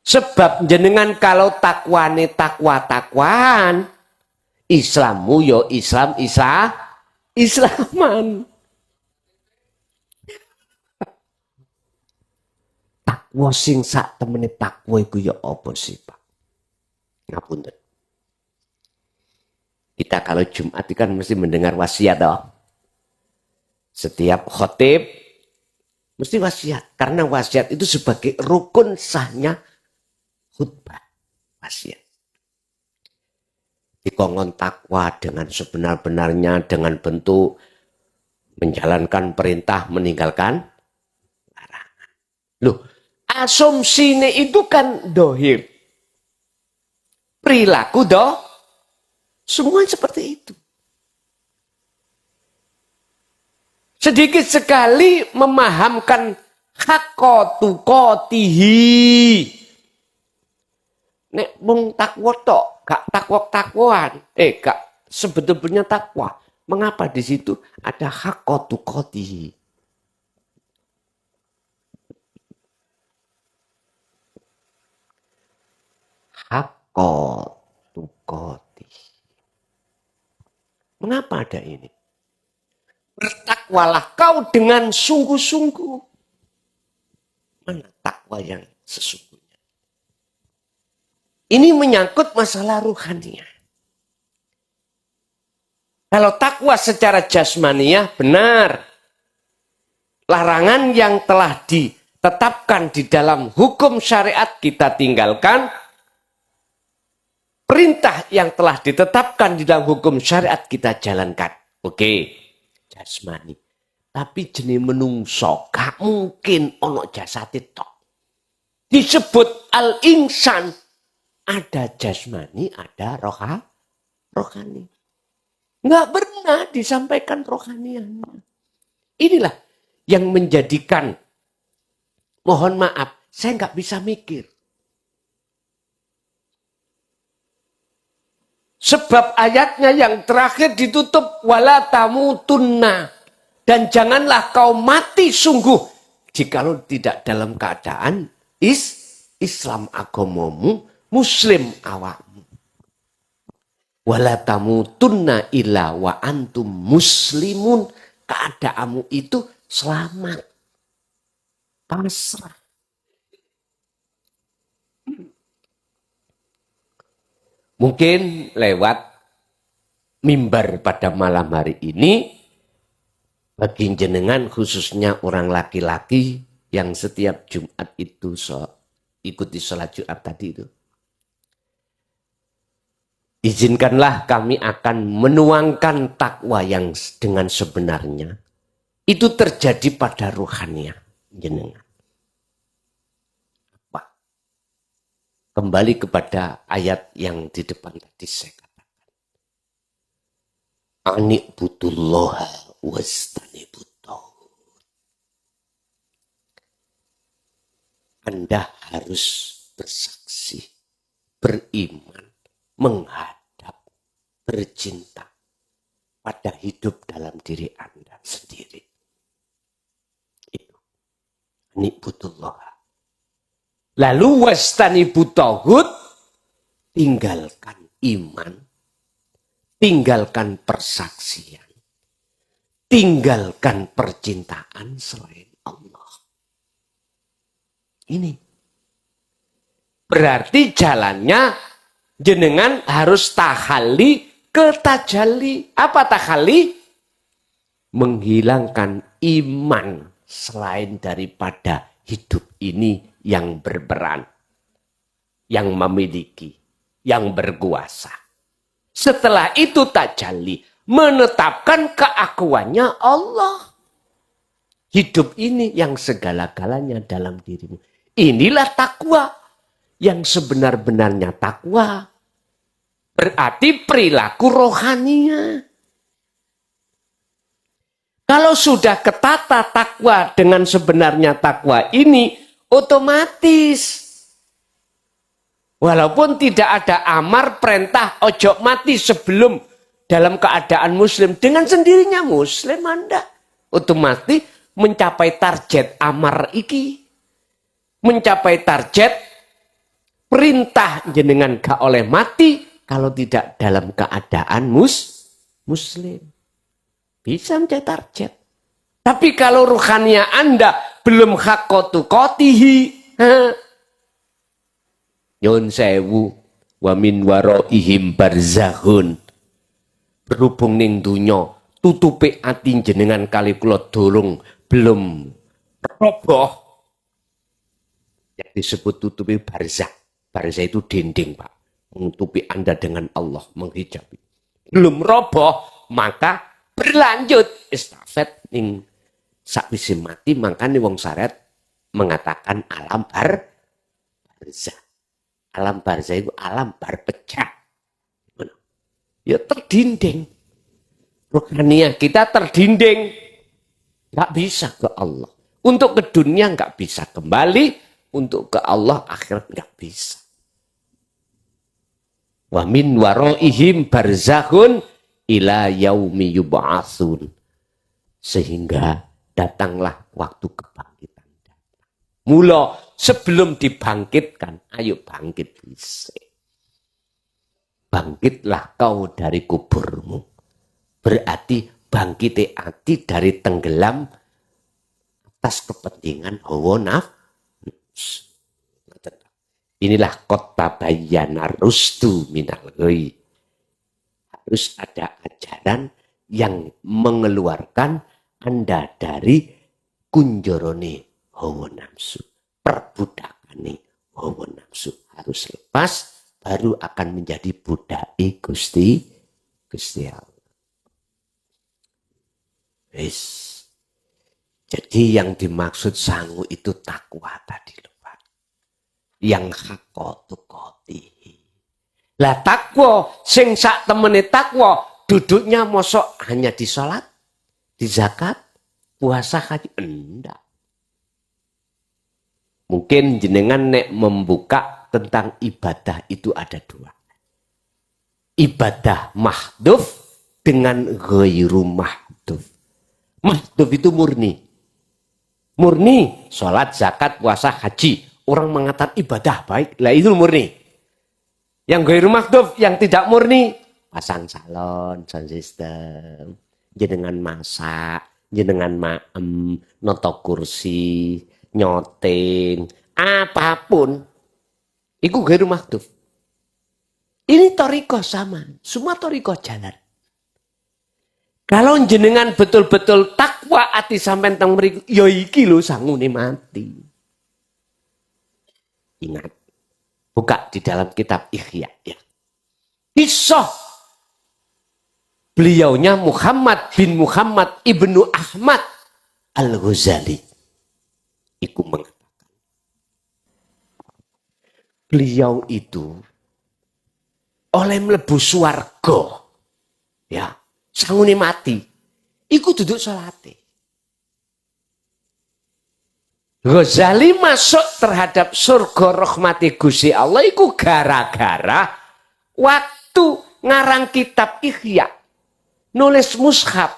Sebab jenengan kalau takwane takwa-takwaan, Islammu yo Islaman. Takwa sing sak temene takwa iku ya apa sih, Pak? Ngapunten. Kita kalau Jumat itu kan mesti mendengar wasiat toh. Setiap khotib mesti wasiat. Karena wasiat itu sebagai rukun sahnya khutbah. Wasiat. Dikongkon takwa dengan sebenar-benarnya dengan bentuk menjalankan perintah, meninggalkan larangan. Loh, asumsinya itu kan dohir. Perilaku semua seperti itu. Sedikit sekali memahamkan haqqatu qatihi. Nek mung takwa tok, gak takwa-takwaan. Gak sebetulnya takwa. Mengapa di situ ada haqqatu qatihi? Haqqatu qatihi. Mengapa ada ini? Bertakwalah kau dengan sungguh-sungguh. Mana takwa yang sesungguhnya? Ini menyangkut masalah ruhaniyah. Kalau takwa secara jasmaniyah benar. Larangan yang telah ditetapkan di dalam hukum syariat kita tinggalkan. Perintah yang telah ditetapkan di dalam hukum syariat kita jalankan. Oke. Jasmani. Tapi jenis menungso gak mungkin ono jasate tok. Disebut al-insan. Ada jasmani, ada rohani. Nggak pernah disampaikan rohaniannya. Inilah yang menjadikan, mohon maaf, saya nggak bisa mikir. Sebab ayatnya yang terakhir ditutup wala tamutunna, dan janganlah kau mati sungguh jikalau tidak dalam keadaan Islam agamamu, Muslim awakmu. Wala tamutunna illa wa antum muslimun, keadaanmu itu selamat, pasrah. Mungkin lewat mimbar pada malam hari ini, bagi jenengan khususnya orang laki-laki yang setiap Jumat itu ikuti sholat Jumat tadi itu. Izinkanlah kami akan menuangkan takwa yang dengan sebenarnya. Itu terjadi pada ruhaniyah jenengan. Kembali kepada ayat yang di depan tadi saya katakan. Ani'budullaha wastanibut. Anda harus bersaksi, beriman, menghadap, bercinta pada hidup dalam diri Anda sendiri. Itu. Ani'budullaha. Lalu wastanibu tauhid, tinggalkan iman, tinggalkan persaksian, tinggalkan percintaan selain Allah. Ini berarti jalannya jenengan harus tahalli ke tajalli. Apa tahalli? Menghilangkan iman selain daripada hidup ini yang berperan, yang memiliki, yang berkuasa. Setelah itu tajalli, menetapkan keakuannya Allah. Hidup ini yang segala-galanya dalam dirimu. Inilah takwa yang sebenar-benarnya takwa. Berarti perilaku rohaninya. Kalau sudah ketata takwa dengan sebenarnya takwa ini, otomatis. Walaupun tidak ada amar perintah ojo mati sebelum dalam keadaan muslim. Dengan sendirinya muslim Anda. Otomatis mencapai target amar iki. Mencapai target perintah jenengan gak oleh mati. Kalau tidak dalam keadaan muslim. Bisa mencapai target. Tapi kalau ruhaninya Anda belum haqqatu qatihi, nyun sewu wa min waraihim barzakhun. Berhubung ning dunya tutupi ati jenengan kali kula dorong belum roboh. Yang disebut tutupi barzah. Barzah itu dinding, Pak. Menutupi Anda dengan Allah, menghijabi. Belum roboh, maka berlanjut estafet ning sakwise mati, makanya wong syariat mengatakan alam barzah. Alam barzah itu alam berpecah. Ya terdinding. Rohaniah kita terdinding. Nggak bisa ke Allah. Untuk ke dunia nggak bisa kembali, untuk ke Allah akhirat nggak bisa. Wa min waraihim barzakhun ila yaumi yub'atsun. Sehingga datanglah waktu kebangkitan. Mula sebelum dibangkitkan, ayo bangkit dhisik. Bangkitlah kau dari kuburmu. Berarti bangkite ati dari tenggelam atas kepentingan hawa nafsu. Inilah kota bayana rusdu minal ghoi. Harus ada ajaran yang mengeluarkan Anda dari kunjorone hawa nafsu. Perbudakane hawa nafsu. Harus lepas, baru akan menjadi budai Gusti Allah. Wis. Jadi yang dimaksud sangu itu takwa tadi loh Pak. Yang hakotu kotihi. Lah takwa, sing sak temene takwa, duduknya mosok hanya di sholat, di zakat, puasa, haji. Enggak. Mungkin jenengan nek membuka tentang ibadah itu ada dua. Ibadah mahdhuf dengan ghairu mahdhuf. Mahdhuf itu murni. Murni, sholat, zakat, puasa, haji. Orang mengatakan ibadah baik, lah itu murni. Yang ghairu mahdhuf, yang tidak murni, pasang salon, sound system, jenengan masak, jenengan maem, noto kursi, nyoting, apapun, itu ghairu mahdhuf. Ini toriko sama, semua toriko jalan. Kalau jenengan betul-betul takwa ati sampean teng mriku, ya iki lho sangune mati. Ingat, buka di dalam kitab Ihya ya. Kisah beliaunya Muhammad bin Muhammad ibnu Ahmad Al-Ghazali. Iku mengatakan, beliau itu oleh mlebu swarga, ya, sangune mati, iku duduk salate. Ghazali masuk terhadap surga rahmati Gusti Allah iku gara-gara waktu ngarang kitab Ihya, nulis mushaf,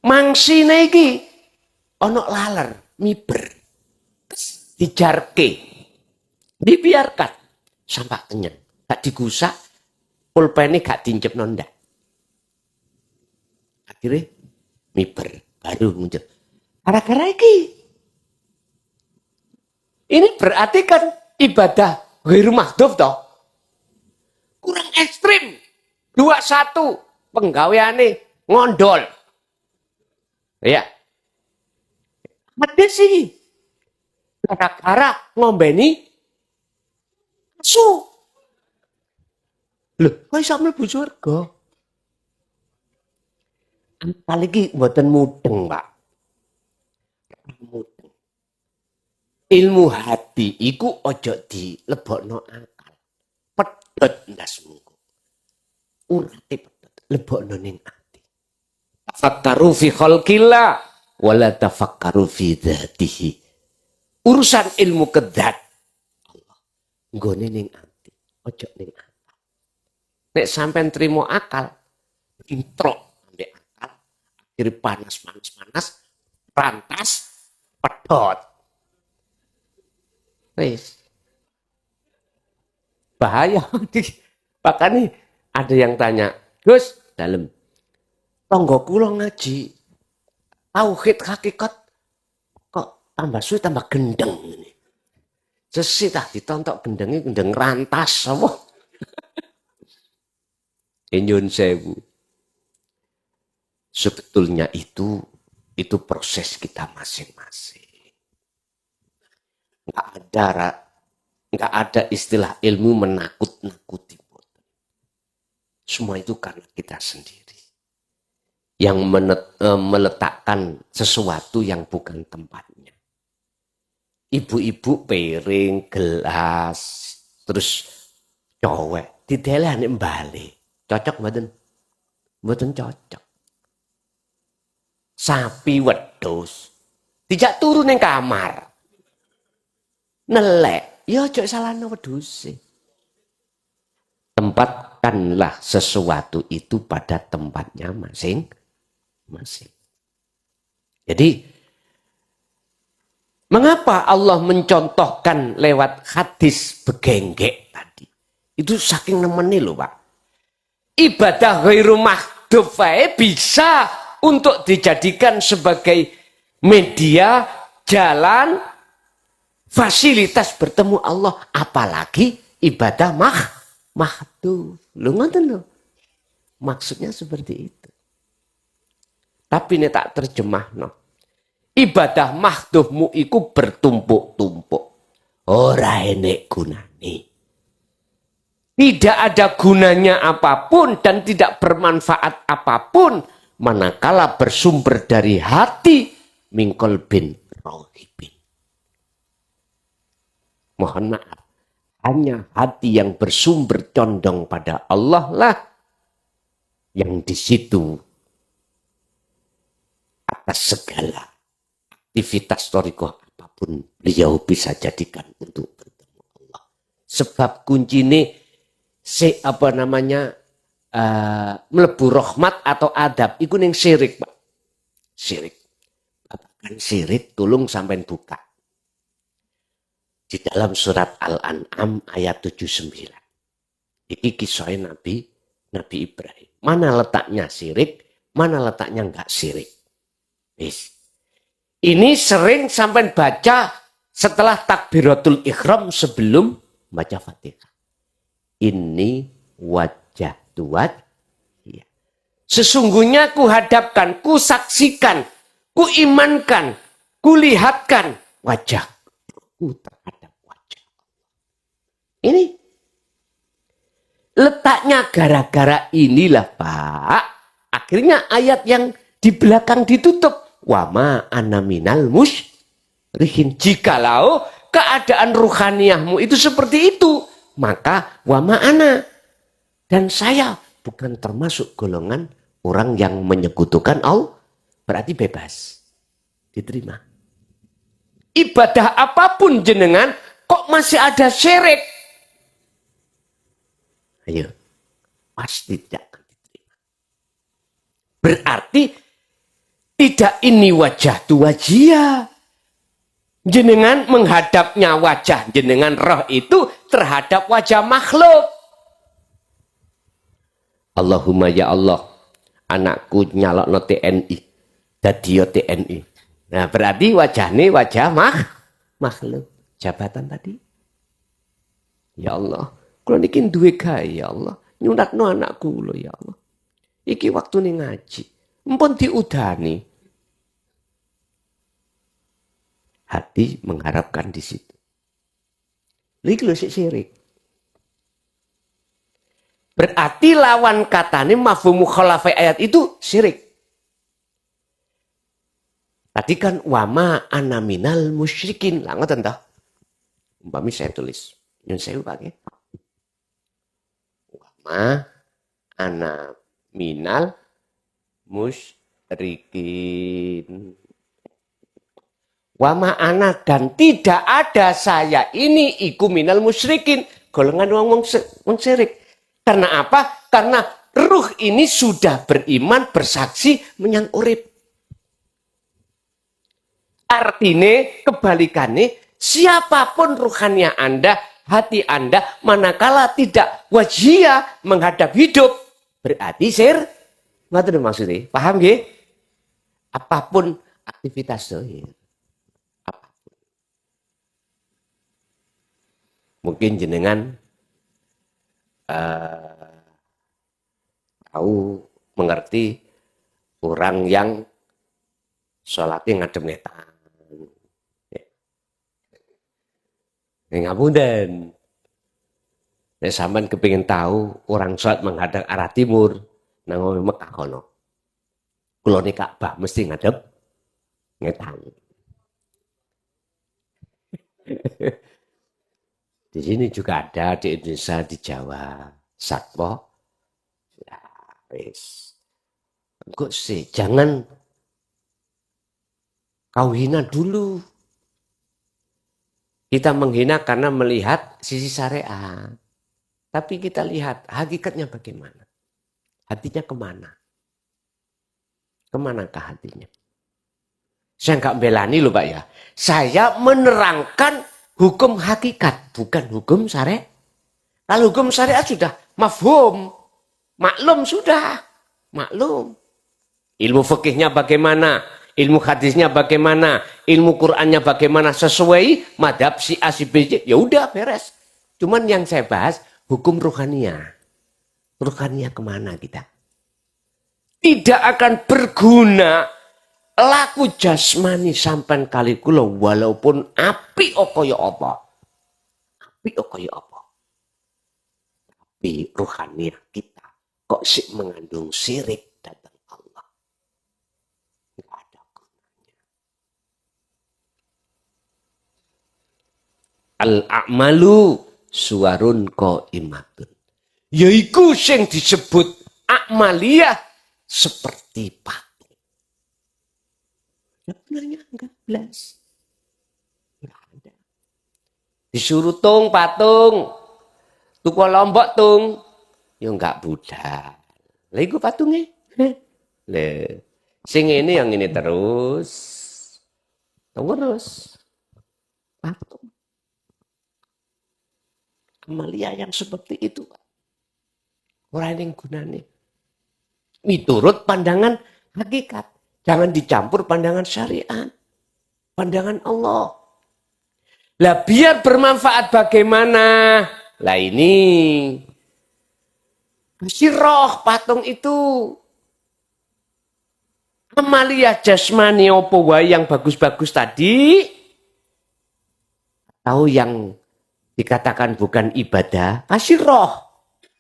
mangsine iki ana laler, miber, dijarke, dibiarkan sampai kenyang, gak digusak, pulpene gak dincep nonda. Akhirnya miber, baru muncul. Gara-gara iki. Ini berarti kan ibadah ghairu mahdhuf toh. Kurang ekstrim. 21 penggaweane ngondol. Ya. Ada sih. Gara-gara ngombeni asu. Loh, kok iso mlebu surga? Apalagi mboten mudeng, Pak. Mudeng. Ilmu hati iku ojo dilebokno akal. Pedhot ndas mungko. Urate pedhot, lebokno ning ati. Tafakkaru fi khalqillah wala tafakkaru fi dzatihi. Urusan ilmu kedat Allah nggone ning ati, ojo ning akal. Nek sampean trimo akal, introk ambek akal, akhirnya panas, rantas, pedhot. Wis. Bahaya. Bahkan nih ada yang tanya, Gus, dalem. Tonggo kula ngaji tauhid hakikat kok tambah suwe tambah gendeng ini. Sesi tah ditontok gendeng rantas apa? Nyun sewu. Sebetulnya itu proses kita masing-masing. Nggak ada istilah ilmu menakut-nakuti. Semua itu karena kita sendiri yang meletakkan sesuatu yang bukan tempatnya. Ibu-ibu piring, gelas, terus cowek didelehane mbale. Cocok mboten? Mboten cocok. sapi wedhus. Dijak turu ning kamar. Nelek, ya aja salahno wedhuse. Tempatkanlah sesuatu itu pada tempatnya masing-masing. Jadi, mengapa Allah mencontohkan lewat hadis begenggek tadi? Itu saking nemeni loh Pak. Ibadah ghairu mahdhuf bisa untuk dijadikan sebagai media, jalan, fasilitas bertemu Allah. Apalagi ibadah mahdhuf. Lu ngoten lho. Maksudnya seperti itu. Tapi ini tak terjemah no. Ibadah mahdhufmu iku bertumpuk-tumpuk. Ora enek gunane. Tidak ada gunanya apapun dan tidak bermanfaat apapun manakala bersumber dari hati mingkol bin rohibin. Mohon maaf. Hanya hati yang bersumber condong pada Allah lah yang di situ atas segala aktivitas thariqah apapun beliau bisa jadikan untuk bertemu Allah. Sebab kuncinya mlebu rahmat atau adab iku ning syirik, Pak. Syirik. Babagan syirik tulung sampean buka. Di dalam surat Al-An'am ayat 79. Ini kisah Nabi Ibrahim. Mana letaknya syirik, mana letaknya enggak syirik. Ini sering sampai baca setelah takbiratul ihram sebelum baca Fatihah. Ini wajah tuat. Ya. Sesungguhnya ku hadapkan, ku saksikan, ku imankan, ku lihatkan wajahku terhadap wajah. Ini letaknya gara-gara inilah Pak. Akhirnya ayat yang di belakang ditutup. Wama ana minal musyrikin. Jikalau keadaan ruhaniyahmu itu seperti itu, maka wama ana. Dan saya bukan termasuk golongan orang yang menyekutukan Allah. Berarti bebas. Diterima. Ibadah apapun jenengan, kok masih ada syirik? Ayo. Pasti tidak akan diterima. Berarti tidak ini wajah tu wajia. Jenengan menghadapnya wajah jenengan roh itu terhadap wajah makhluk. Allahumma ya Allah, anakku nyalokno TNI, dadiyo TNI. Nah berarti wajahnya wajah makhluk. Jabatan tadi. Ya Allah, kalau niki duwe gawe ya Allah, nyunatno anakku lho ya Allah. Iki waktu nih ngaji, mpun diudani. Hati mengharapkan di situ. Iki lho syirik. Berarti lawan katanya mafhum mukhalafah ayat itu syirik. Tadi kan wama ana minal musyrikin. Lah ngoten toh. Umpami saya tulis. Nyun sewu pakai. Wama ana minal musyrikin. Wama ana dan tidak ada saya ini iku minal musyrikin. Golongan wong syirik. Karena apa? Karena ruh ini sudah beriman, bersaksi, menyang urip. Artinya, kebalikannya, siapapun ruhannya Anda, hati Anda, manakala tidak wajia menghadap hidup, berarti nggak maksudnya, paham gak? Apapun aktivitas zahir. Mungkin jenengan tahu mengerti orang yang sholatnya ngadem netan. Ngapunten. Nek sampean kepengin tahu orang sholat menghadap arah timur nang Mekah kono. Kula ning Ka'bah mesti ngadep ngetan. Di sini juga ada di Indonesia, di Jawa, Satwa. Ya, wis. Kok sih jangan Kau hina dulu. Kita menghina karena melihat sisi syariat. Tapi kita lihat hakikatnya bagaimana. Hatinya kemana? Kemanakah hatinya? Saya nggak belani loh Pak ya. Saya menerangkan hukum hakikat, bukan hukum syariat. Kalau hukum syariat sudah mafhum, maklum sudah, maklum. Ilmu fikihnya bagaimana, ilmu hadisnya bagaimana, ilmu Qur'annya bagaimana, sesuai madhab si A si B, ya udah beres. Cuman yang saya bahas hukum ruhaniyah. Ruhaniyah kemana kita? Tidak akan berguna laku jasmani sampan kali kula walaupun api kaya apa. Api kaya apa. Tapi ruhaniyah kita kok sih mengandung syirik datang Allah. Enggak ada gunanya. Al-a'malu suwarun qaimatun. Yaiku sing disebut akmaliyah seperti patung. Sebenarnya enggak belas. Enggak ada. Disuruh tung patung. Tuku lombok tung. Ya enggak budal. Lah iku patunge. Lah sing ini yang ini terus. Terus. Patung. Amalia yang seperti itu. Ora ning gunane. Miturut pandangan hakikat. Jangan dicampur pandangan syariat. Pandangan Allah. Lah biar bermanfaat bagaimana? Lah ini. Kasih roh patung itu. Amalia jasmani opo wae yang bagus-bagus tadi. Tahu yang dikatakan bukan ibadah. Kasih roh.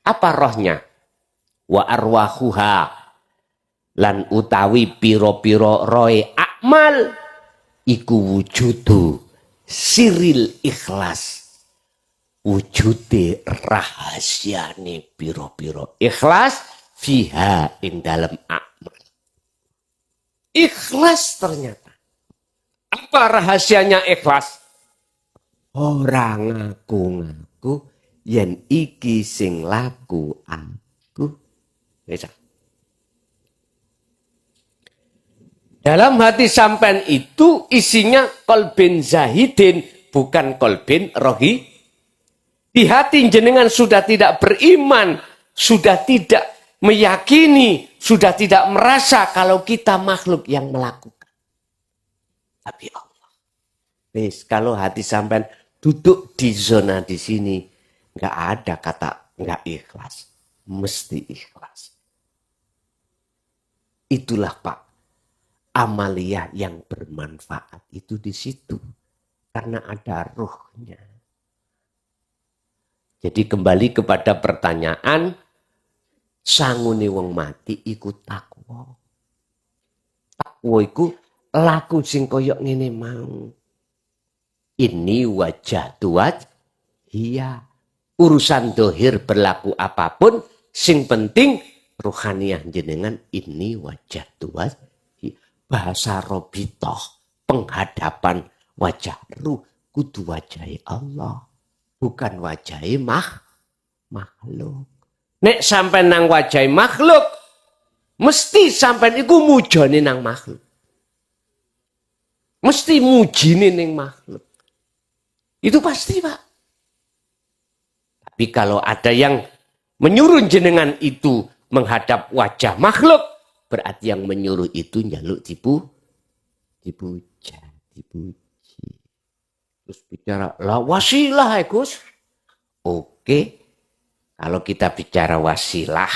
Apa rohnya? Wa arwahuha lan utawi piro-piro roe akmal iku wujudu siril ikhlas, wujude rahasiane piro-piro ikhlas fiha ing dalam akmal. Ikhlas ternyata. Apa rahasianya ikhlas? Orang ngaku-ngaku yen iki sing laku aku. Bisa. Dalam hati sampean itu isinya kolbin zahidin, bukan kolbin rohi. Di hati jenengan sudah tidak beriman, sudah tidak meyakini, sudah tidak merasa kalau kita makhluk yang melakukan. Tapi Allah. Wis, kalau hati sampean duduk di zona di sini, nggak ada kata nggak ikhlas, mesti ikhlas. Itulah Pak, amaliyah yang bermanfaat itu di situ. Karena ada ruhnya. Jadi kembali kepada pertanyaan, sangune wong mati iku takwa. Takwa iku laku sing koyok ngene mau. Ini wajah tuat, iya. Urusan dohir berlaku apapun, sing penting ruhaniyah jenengan ini wajah tuat. Bahasa robitoh, penghadapan wajah ruh, kudu wajahi Allah. Bukan wajahi makhluk. Nek sampai nang wajahi makhluk, mesti sampai iku mujone nang makhluk. Mesti mujine nang makhluk. Itu pasti Pak. Tapi kalau ada yang menyuruh jenengan itu menghadap wajah makhluk, berarti yang menyuruh itu nyaluk dipuja, dipuji. Terus bicara, lah wasilah Gus. Oke, kalau kita bicara wasilah,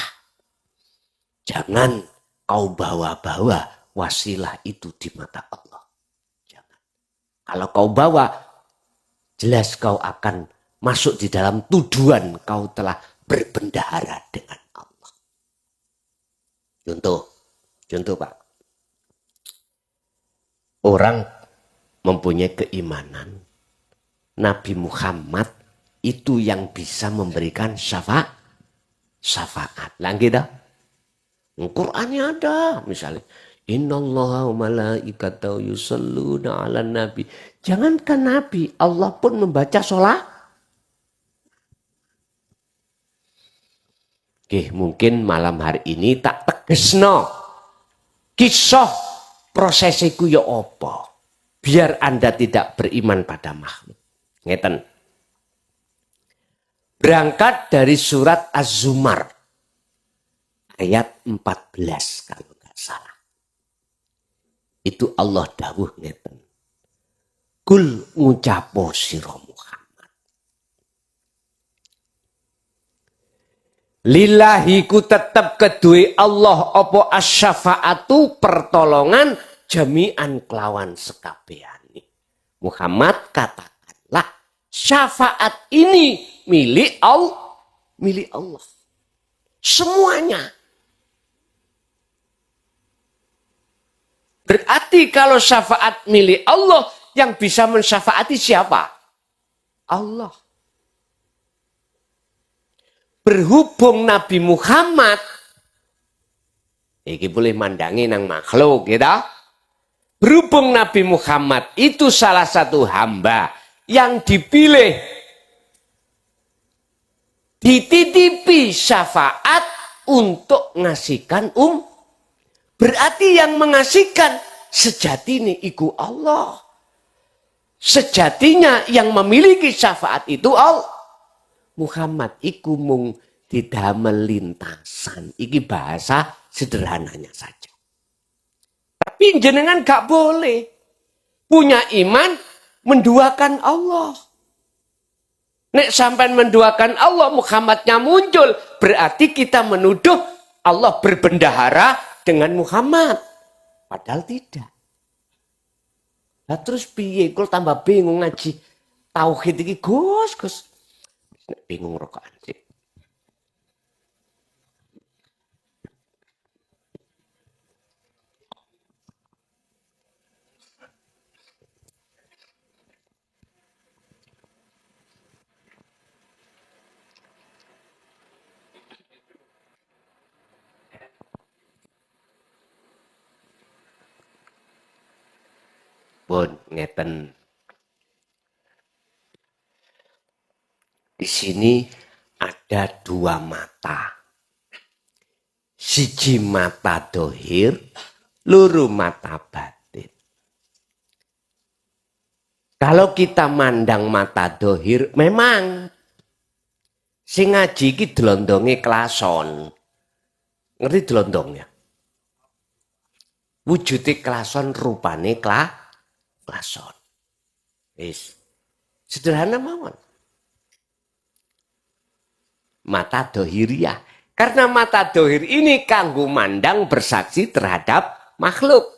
jangan kau bawa-bawa wasilah itu di mata Allah. Jangan. Kalau kau bawa, jelas kau akan masuk di dalam tuduhan kau telah berbendahara dengan Allah. Contoh Pak. Orang mempunyai keimanan. Nabi Muhammad itu yang bisa memberikan syafaat. Lah gitu. Qur'annya ada misalnya. Innallaha wa malaikatahu yusholluna 'alan nabi. Jangankan nabi, Allah pun membaca sholat. Oke, mungkin malam hari ini tak tegesno kisah prosesiku ya apa, biar Anda tidak beriman pada makhluk. Ngeten. Berangkat dari surat Az-Zumar ayat 14 kalau nggak salah. Itu Allah dawuh ngeten. Kul ngucapo sira Muhammad. Lillahi ku tetep kedue Allah apa asy-syafa'atu pertolongan jami'an kelawan sekabehane. Muhammad katakanlah syafaat ini milik Allah. Semuanya. Berarti kalau syafaat milik Allah, yang bisa mensyafaati siapa? Allah. Berhubung Nabi Muhammad, ini boleh mandangi nang makhluk, gitu. Berhubung Nabi Muhammad itu salah satu hamba yang dipilih, dititipi syafaat untuk ngasihkan berarti yang mengasihkan sejatinya iku Allah. Sejatinya yang memiliki syafaat itu Allah. Muhammad iku mung didamel lintasan. Iki bahasa sederhananya saja. Tapi jenengan gak boleh punya iman menduakan Allah. Nek sampai menduakan Allah, Muhammadnya muncul. Berarti kita menuduh Allah berbendahara dengan Muhammad. Padahal tidak. Nah terus piye kul tambah bingung ngaji tauhid iki Gus. Bingung rokokan sih. Pun ngeten. Di sini ada dua mata. Siji mata dohir, luru mata batin. Kalau kita mandang mata dohir, memang sing ngaji iki delondonge klason. Ngerti delondongnya? Wujudnya klason, rupane klason. Wis. Sederhana mawon. Mata dohiriyah. Karena mata dohir ini kanggo mandang bersaksi terhadap makhluk.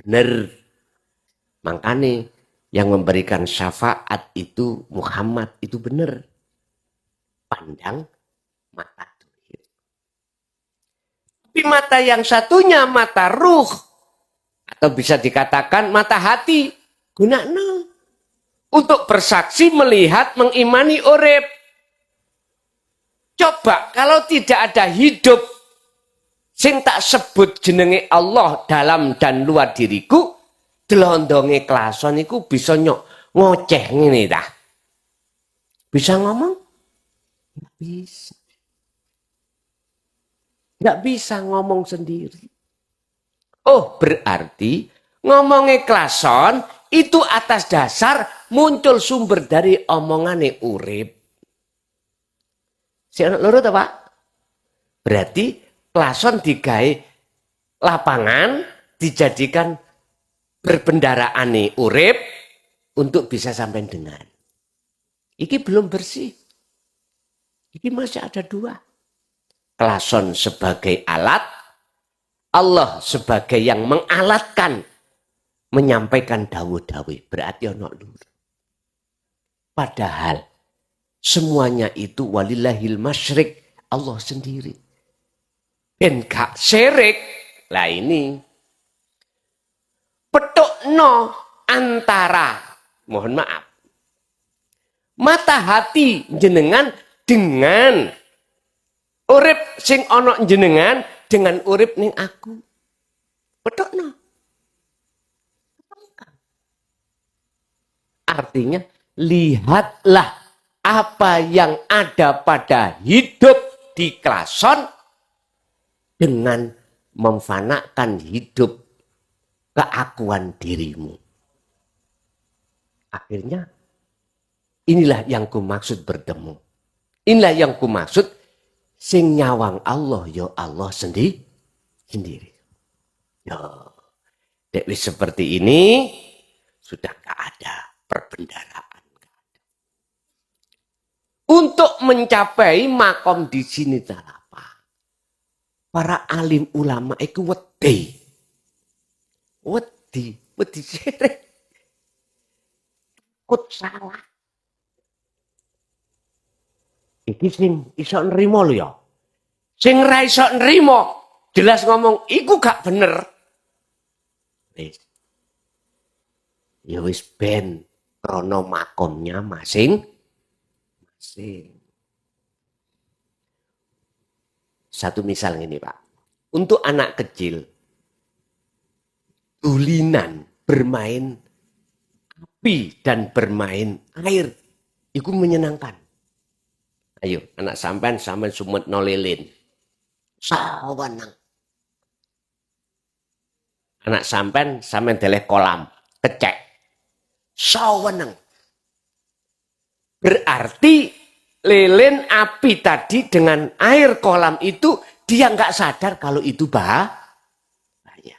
Bener. Makanya yang memberikan syafaat itu Muhammad itu bener. Pandang mata dohir. Tapi mata yang satunya mata ruh. Atau bisa dikatakan mata hati. Gunanya untuk bersaksi, melihat, mengimani urip. Coba kalau tidak ada hidup sing tak sebut jenenge Allah dalam dan luar diriku, delondonge klason iku bisa ngoceh ngene dah. Bisa ngomong? Nggak bisa. Nggak bisa ngomong sendiri. Oh, berarti ngomongnya klason itu atas dasar muncul sumber dari omongane urip. Si anak loro ta, Pak? Berarti klason digawe lapangan dijadikan berbendaraane urip untuk bisa sampai dengan. Iki belum bersih. Iki masih ada dua. Klason sebagai alat, Allah sebagai yang mengalatkan, menyampaikan dawuh-dawuh. Berarti ono loro. Padahal semuanya itu walillahil masyrik, Allah sendiri. Dan gak syirik. Lah ini petukno antara, mohon maaf, mata hati jenengan dengan urip sing ono jenengan dengan urip ning aku. Artinya, lihatlah apa yang ada pada hidup di klason dengan memfanakan hidup keakuan dirimu. Akhirnya, inilah yang kumaksud bertemu. Inilah yang kumaksud sing nyawang Allah ya Allah sendiri. Ya, seperti ini sudah gak ada perbendaraan. Untuk mencapai makom di sini apa? Para alim ulama itu wedi sirih. Takut salah. Iki sing iso nrimo lho ya. Sing ra iso nrimo, jelas ngomong iku gak bener. Wis. Ya wis ben krana makomnya masing-masing. Satu misal ini Pak. Untuk anak kecil, dulinan bermain api dan bermain air, itu menyenangkan. Ayo, anak sampean sumut no lilin. Sawanang. Anak sampean deleh kolam, kecek. Sawanang. Berarti lilin api tadi dengan air kolam itu dia nggak sadar kalau itu bahaya.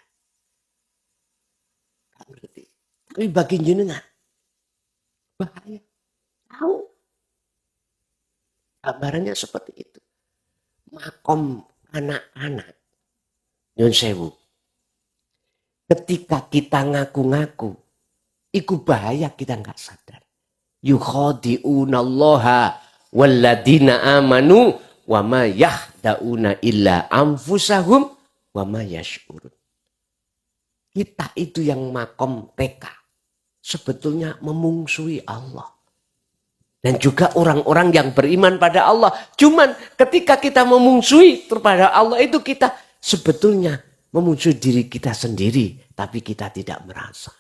Tapi bagi jenengan bahaya. Tahu? Gambarannya seperti itu. Makom anak-anak. Nyun sewu. Ketika kita ngaku-ngaku, itu bahaya kita nggak sadar. Yukhadi'unallaha walladina amanu wa ma yahda'una illa anfusahum wa ma yash'urun. Kita itu yang makom TK. Sebetulnya memungsui Allah. Dan juga orang-orang yang beriman pada Allah. Cuman ketika kita memungsui kepada Allah itu kita sebetulnya memungsui diri kita sendiri. Tapi kita tidak merasa.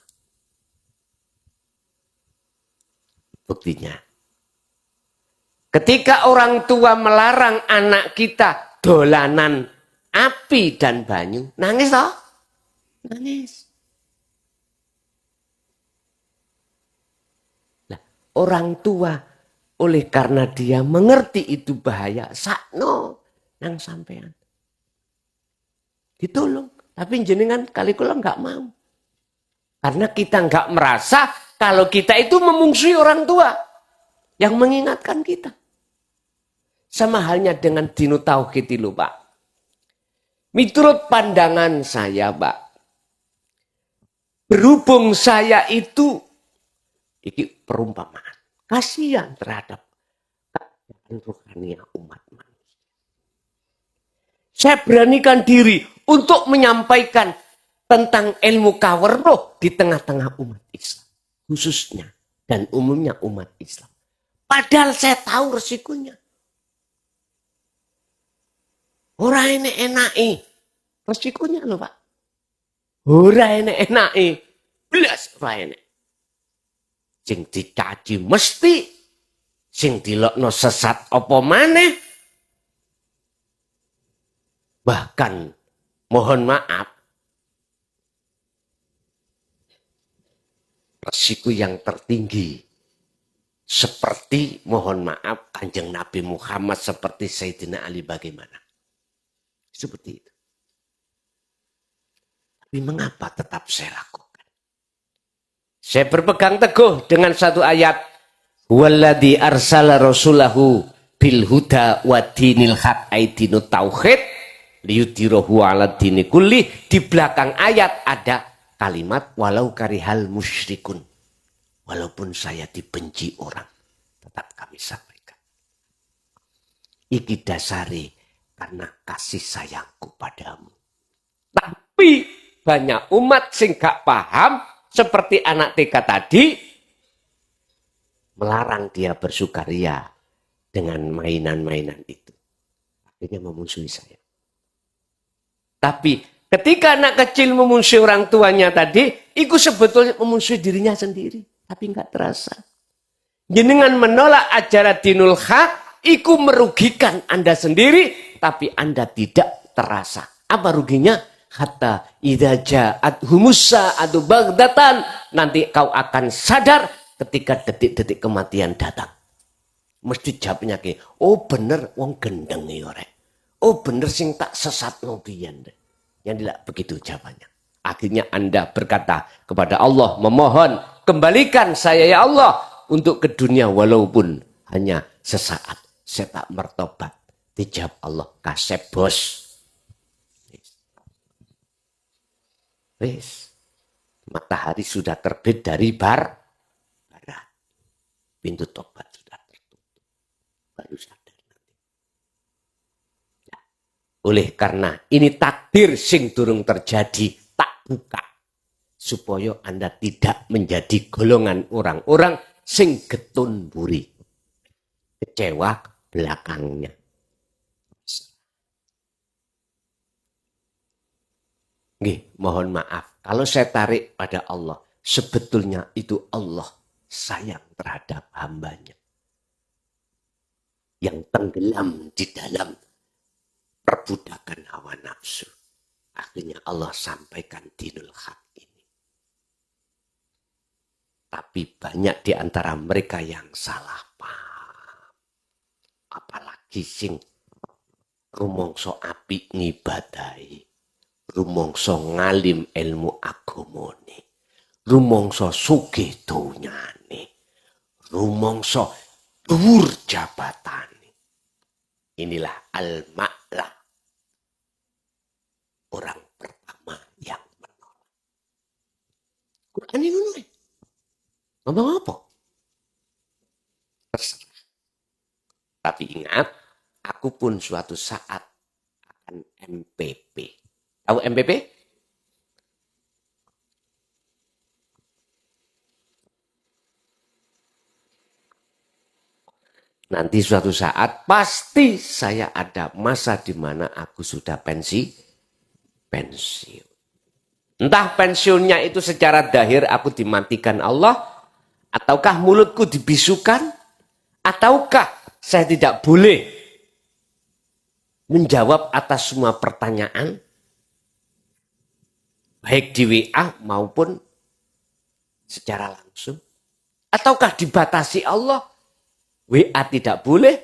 Buktinya. Ketika orang tua melarang anak kita dolanan api dan banyu. Nangis toh? Nangis. Nah, orang tua oleh karena dia mengerti itu bahaya, sakno nang sampean. Ditolong, tapi jenengan kali kula nggak mau. Karena kita nggak merasa kalau kita itu memungsui orang tua yang mengingatkan kita. Sama halnya dengan dino tauhid itu, Pak. Miturut pandangan saya, Pak. Berhubung saya itu iki perumpamaan. Kasihan terhadap rohani umat manusia. Saya beranikan diri untuk menyampaikan tentang ilmu kawerroh di tengah-tengah umat Islam. Khususnya dan umumnya umat Islam. Padahal saya tahu resikonya. Orang ini enai. Resikonya loh Pak. Orang ini enai. Belas orang ini. Sing dicaci mesti, sing dilokno sesat apa maneh. Bahkan mohon maaf, resiko yang tertinggi seperti mohon maaf Kanjeng Nabi Muhammad seperti Sayyidina Ali bagaimana? Seperti itu. Tapi mengapa tetap saya lakukan? Saya berpegang teguh dengan satu ayat. Walladzi arsala rasulahu bil huda wa dinil haq aidinu tauhid liyudhirahu 'ala dini kulli. Di belakang ayat ada kalimat walau karihal musyrikun. Walaupun saya dibenci orang, tetap kami sampaikan. Iki dasari karena kasih sayangku padamu. Tapi banyak umat sing gak paham. Seperti anak TK tadi, melarang dia bersukaria dengan mainan-mainan itu. Akhirnya memusuhi saya. Tapi ketika anak kecil memusuhi orang tuanya tadi, itu sebetulnya memusuhi dirinya sendiri. tapi nggak terasa. Jenengan menolak ajaran dinul haq, iku merugikan Anda sendiri, tapi Anda tidak terasa. Apa ruginya? Hatta idza ja'at humusa adu bagdatan, nanti kau akan sadar ketika detik-detik kematian datang. Mesti jawabnya ki, oh bener wong gendeng ya rek. Oh bener sing tak sesat biyen. Yang tidak begitu jawabannya. Akhirnya Anda berkata kepada Allah, memohon, kembalikan saya ya Allah untuk ke dunia walaupun hanya sesaat. Saya tak mertobat. Dijawab Allah, kasep bos. Wis. Matahari sudah terbit dari barat. Pintu tobat sudah tertutup. Baru sadar nanti. Ya. Oleh karena ini takdir sing durung terjadi, tak buka. Supaya Anda tidak menjadi golongan orang-orang sing getun buri. Kecewa belakangnya. Nggih, mohon maaf. Kalau saya tarik pada Allah, sebetulnya itu Allah sayang terhadap hambanya. Yang tenggelam di dalam perbudakan hawa nafsu. Akhirnya Allah sampaikan dinul haq ini. Tapi banyak di antara mereka yang salah paham. Apalagi sing rumangsa apik ngibadahi. Rumangsa ngalim ilmu agamane, rumangsa sugih donyane, rumangsa dhuwur jabatane. Inilah al-ma'la, orang pertama yang menolak. Quran ini ngono. Ngomong apa? Terserah. Tapi ingat, aku pun suatu saat akan MPP. Tahu MPP? Nanti suatu saat pasti saya ada masa di mana aku sudah pensiun. Entah pensiunnya itu secara dahir aku dimatikan Allah, ataukah mulutku dibisukan, ataukah saya tidak boleh menjawab atas semua pertanyaan, baik di WA maupun secara langsung. Ataukah dibatasi Allah? WA tidak boleh,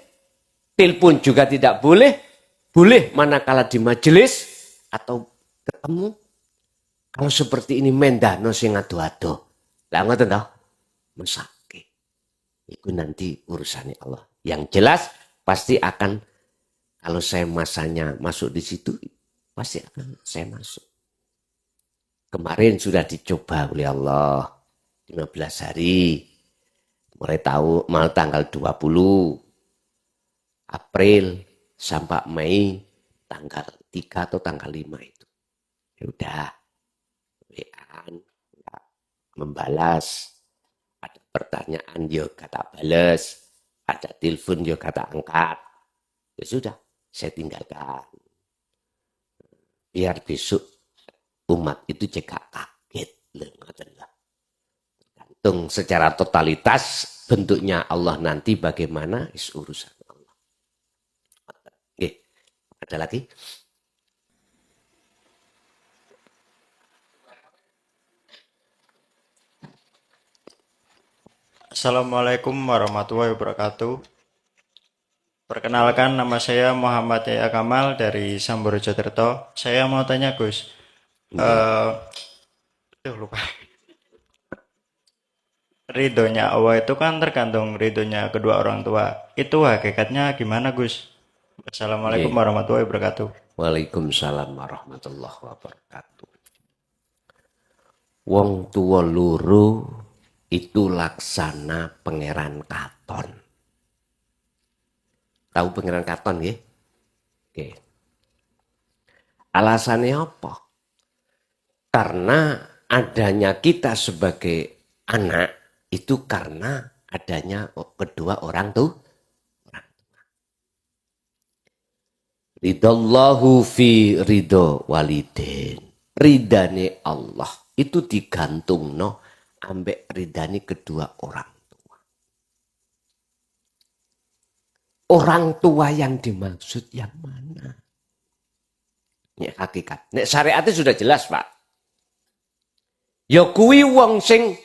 telepon juga tidak boleh, boleh manakala di majelis atau ketemu. Kalau seperti ini mendahno sing ado-ado. Lah ngoten toh? Mesake. Itu nanti urusannya Allah. Yang jelas pasti akan, kalau saya masanya masuk di situ, pasti akan saya masuk. Kemarin sudah dicoba oleh Allah 15 hari. Mulai tanggal 20 April sampai Mei tanggal 3 atau tanggal 5 itu. Ya udah. WA membalas. Ada pertanyaan yo kata balas. Ada telepon yo kata angkat. Ya sudah, saya tinggalkan. Biar besok umat itu cekak kaget. Tergantung secara totalitas bentuknya Allah nanti bagaimana, is urusan Allah. Oke, ada lagi? Assalamualaikum warahmatullahi wabarakatuh. Perkenalkan, nama saya Muhammad Yahya Kamal dari Samborejo Tirto. Saya mau tanya Gus, lupa. Ridhonya Allah itu kan tergantung ridhonya kedua orang tua. Itu hakikatnya gimana Gus? Assalamualaikum warahmatullahi wabarakatuh. Waalaikumsalam warahmatullahi wabarakatuh. Wong tua loro itu laksana Pangeran Katon. Tahu Pangeran Katon nggih? Oke. Alasannya apa? Karena adanya kita sebagai anak itu karena adanya kedua orang tua. Ridallahu fi ridho walidin. Ridane Allah itu digantungno ambek ridani kedua orang tua. Orang tua yang dimaksud yang mana? Ini hakikat. Nek syariatnya sudah jelas, Pak. Ya kuwi wong sing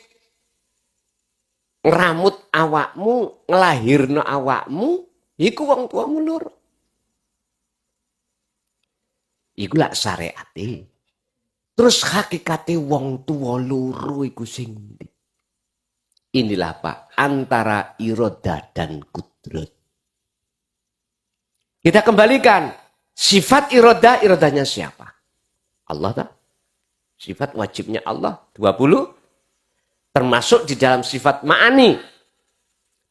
ngramut awakmu, ngelahirno awakmu, iku wong tuamu loro. Iku lak syariate. Terus hakikate wong tua loro iku sing ndi? Inilah Pak, antara iroda dan kudrat. Kita kembalikan sifat iroda, irodanya siapa? Allah tak? Sifat wajibnya Allah 20. Termasuk di dalam sifat ma'ani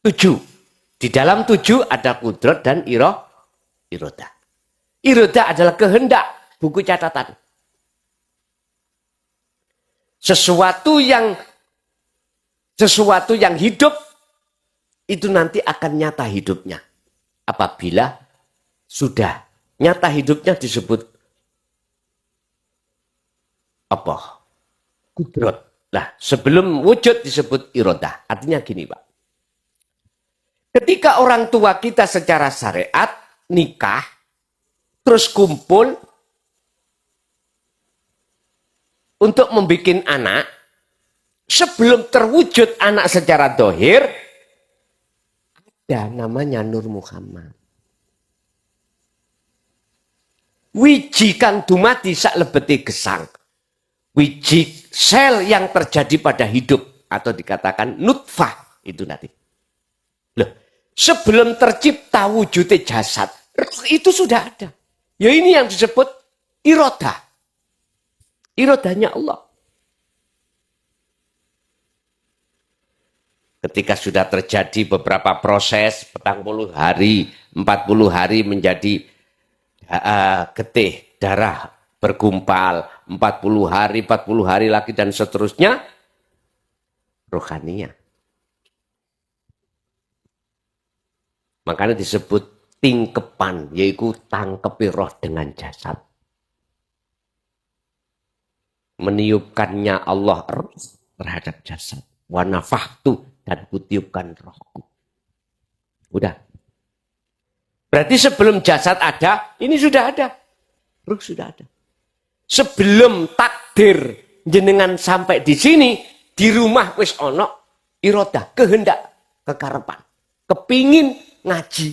7. Di dalam 7 ada kudrat dan iroda. Iroda adalah kehendak, buku catatan. Sesuatu yang hidup itu nanti akan nyata hidupnya. Apabila sudah nyata hidupnya disebut apa? Kudrat. Nah, sebelum wujud disebut irodah. Artinya gini, Pak. Ketika orang tua kita secara syariat nikah, terus kumpul untuk membuat anak, sebelum terwujud anak secara dohir, ada namanya Nur Muhammad. Wiji kang dumadi sak lebeti gesang. Wiji sel yang terjadi pada hidup atau dikatakan nutfah itu nanti. Loh, sebelum tercipta wujudnya jasad, itu sudah ada. Ya ini yang disebut irodah. Irodahnya Allah. Ketika sudah terjadi beberapa proses, 40 hari, 40 hari menjadi getih, darah bergumpal, 40 hari lagi dan seterusnya, rohaniah. Makanya disebut tingkepan, yaitu tangkepi roh dengan jasad. Meniupkannya Allah roh terhadap jasad. Wa nafahtu, dan kutiupkan rohku. Udah. Berarti sebelum jasad ada, ini sudah ada. Ruh sudah ada. Sebelum takdir jenengan sampai di sini, di rumah wis ono irodah, kehendak, kekarepan, kepingin ngaji.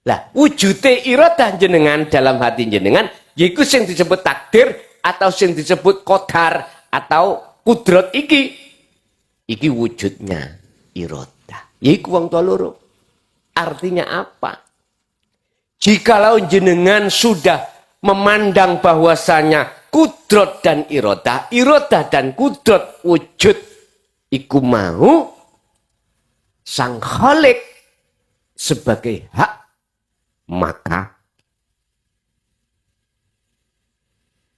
Lah, wujudnya irodah jenengan dalam hati jenengan, yaitu yang disebut takdir atau yang disebut qadar atau kudrat iki wujudnya irodah. Yaitu wong tua loro. Artinya apa? Jikalau jenengan sudah memandang bahwasanya kudrat dan irodah dan kudrat wujud iku mau sang khalik sebagai hak, maka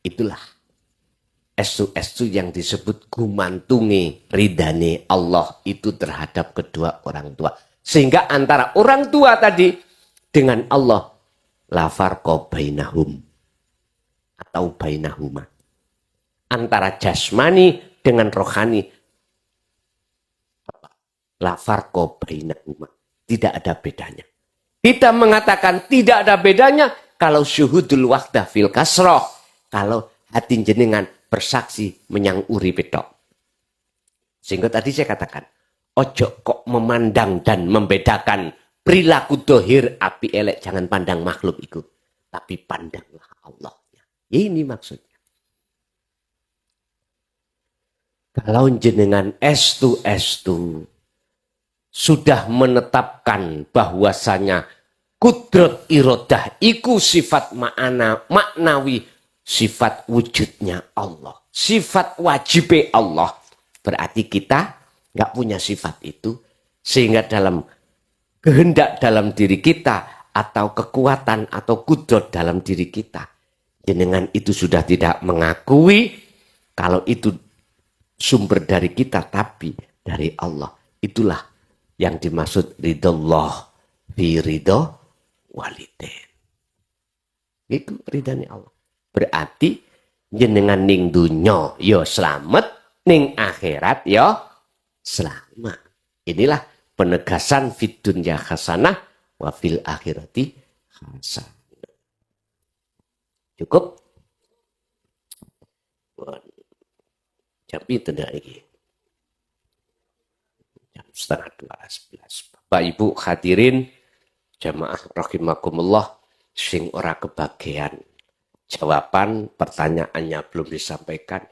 itulah estu yang disebut gumantungi ridane Allah itu terhadap kedua orang tua. Sehingga antara orang tua tadi dengan Allah la farqa bainahum atau bainahuma. Antara jasmani dengan rohani la farqa bainahuma. Tidak ada bedanya. Kita mengatakan tidak ada bedanya kalau syuhudul wahdah fil kasroh. Kalau hati jenengan bersaksi menyang uripe tok. Sehingga tadi saya katakan, ojo kok memandang dan membedakan perilaku dohir api elek, jangan pandang makhluk itu, tapi pandanglah Allahnya. Ini maksudnya. Kalau jenengan estu sudah menetapkan bahwasanya kudrat irodah iku sifat maknawi, sifat wujudnya Allah, sifat wajib Allah. Berarti kita nggak punya sifat itu, sehingga dalam kehendak dalam diri kita atau kekuatan atau kudrat dalam diri kita, jenengan itu sudah tidak mengakui kalau itu sumber dari kita, tapi dari Allah. Itulah yang dimaksud ridallah fi ridho walidain. Itu ridhani Allah. Berarti jenengan ning dunya ya slamet, ning akhirat ya selamat. Inilah penegasan fid dunya hasanah wa fil akhirati hasanah. Cukup? Jam itu dah ini. Jam 11:30. Bapak Ibu hadirin jamaah rahimakumullah sing ora kebagian jawaban pertanyaannya belum disampaikan,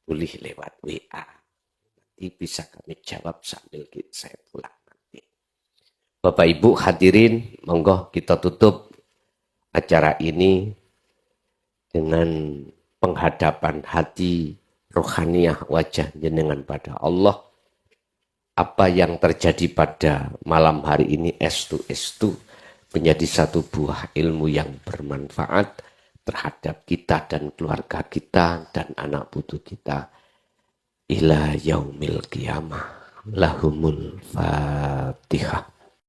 boleh lewat WA. Nanti bisa kami jawab sambil saya pulang nanti. Bapak Ibu hadirin, monggo kita tutup acara ini dengan penghadapan hati rohaniah wajah jenengan pada Allah. Apa yang terjadi pada malam hari ini estu menjadi satu buah ilmu yang bermanfaat terhadap kita dan keluarga kita dan anak putu kita ila yaumil qiyamah. Lahumul Fatihah.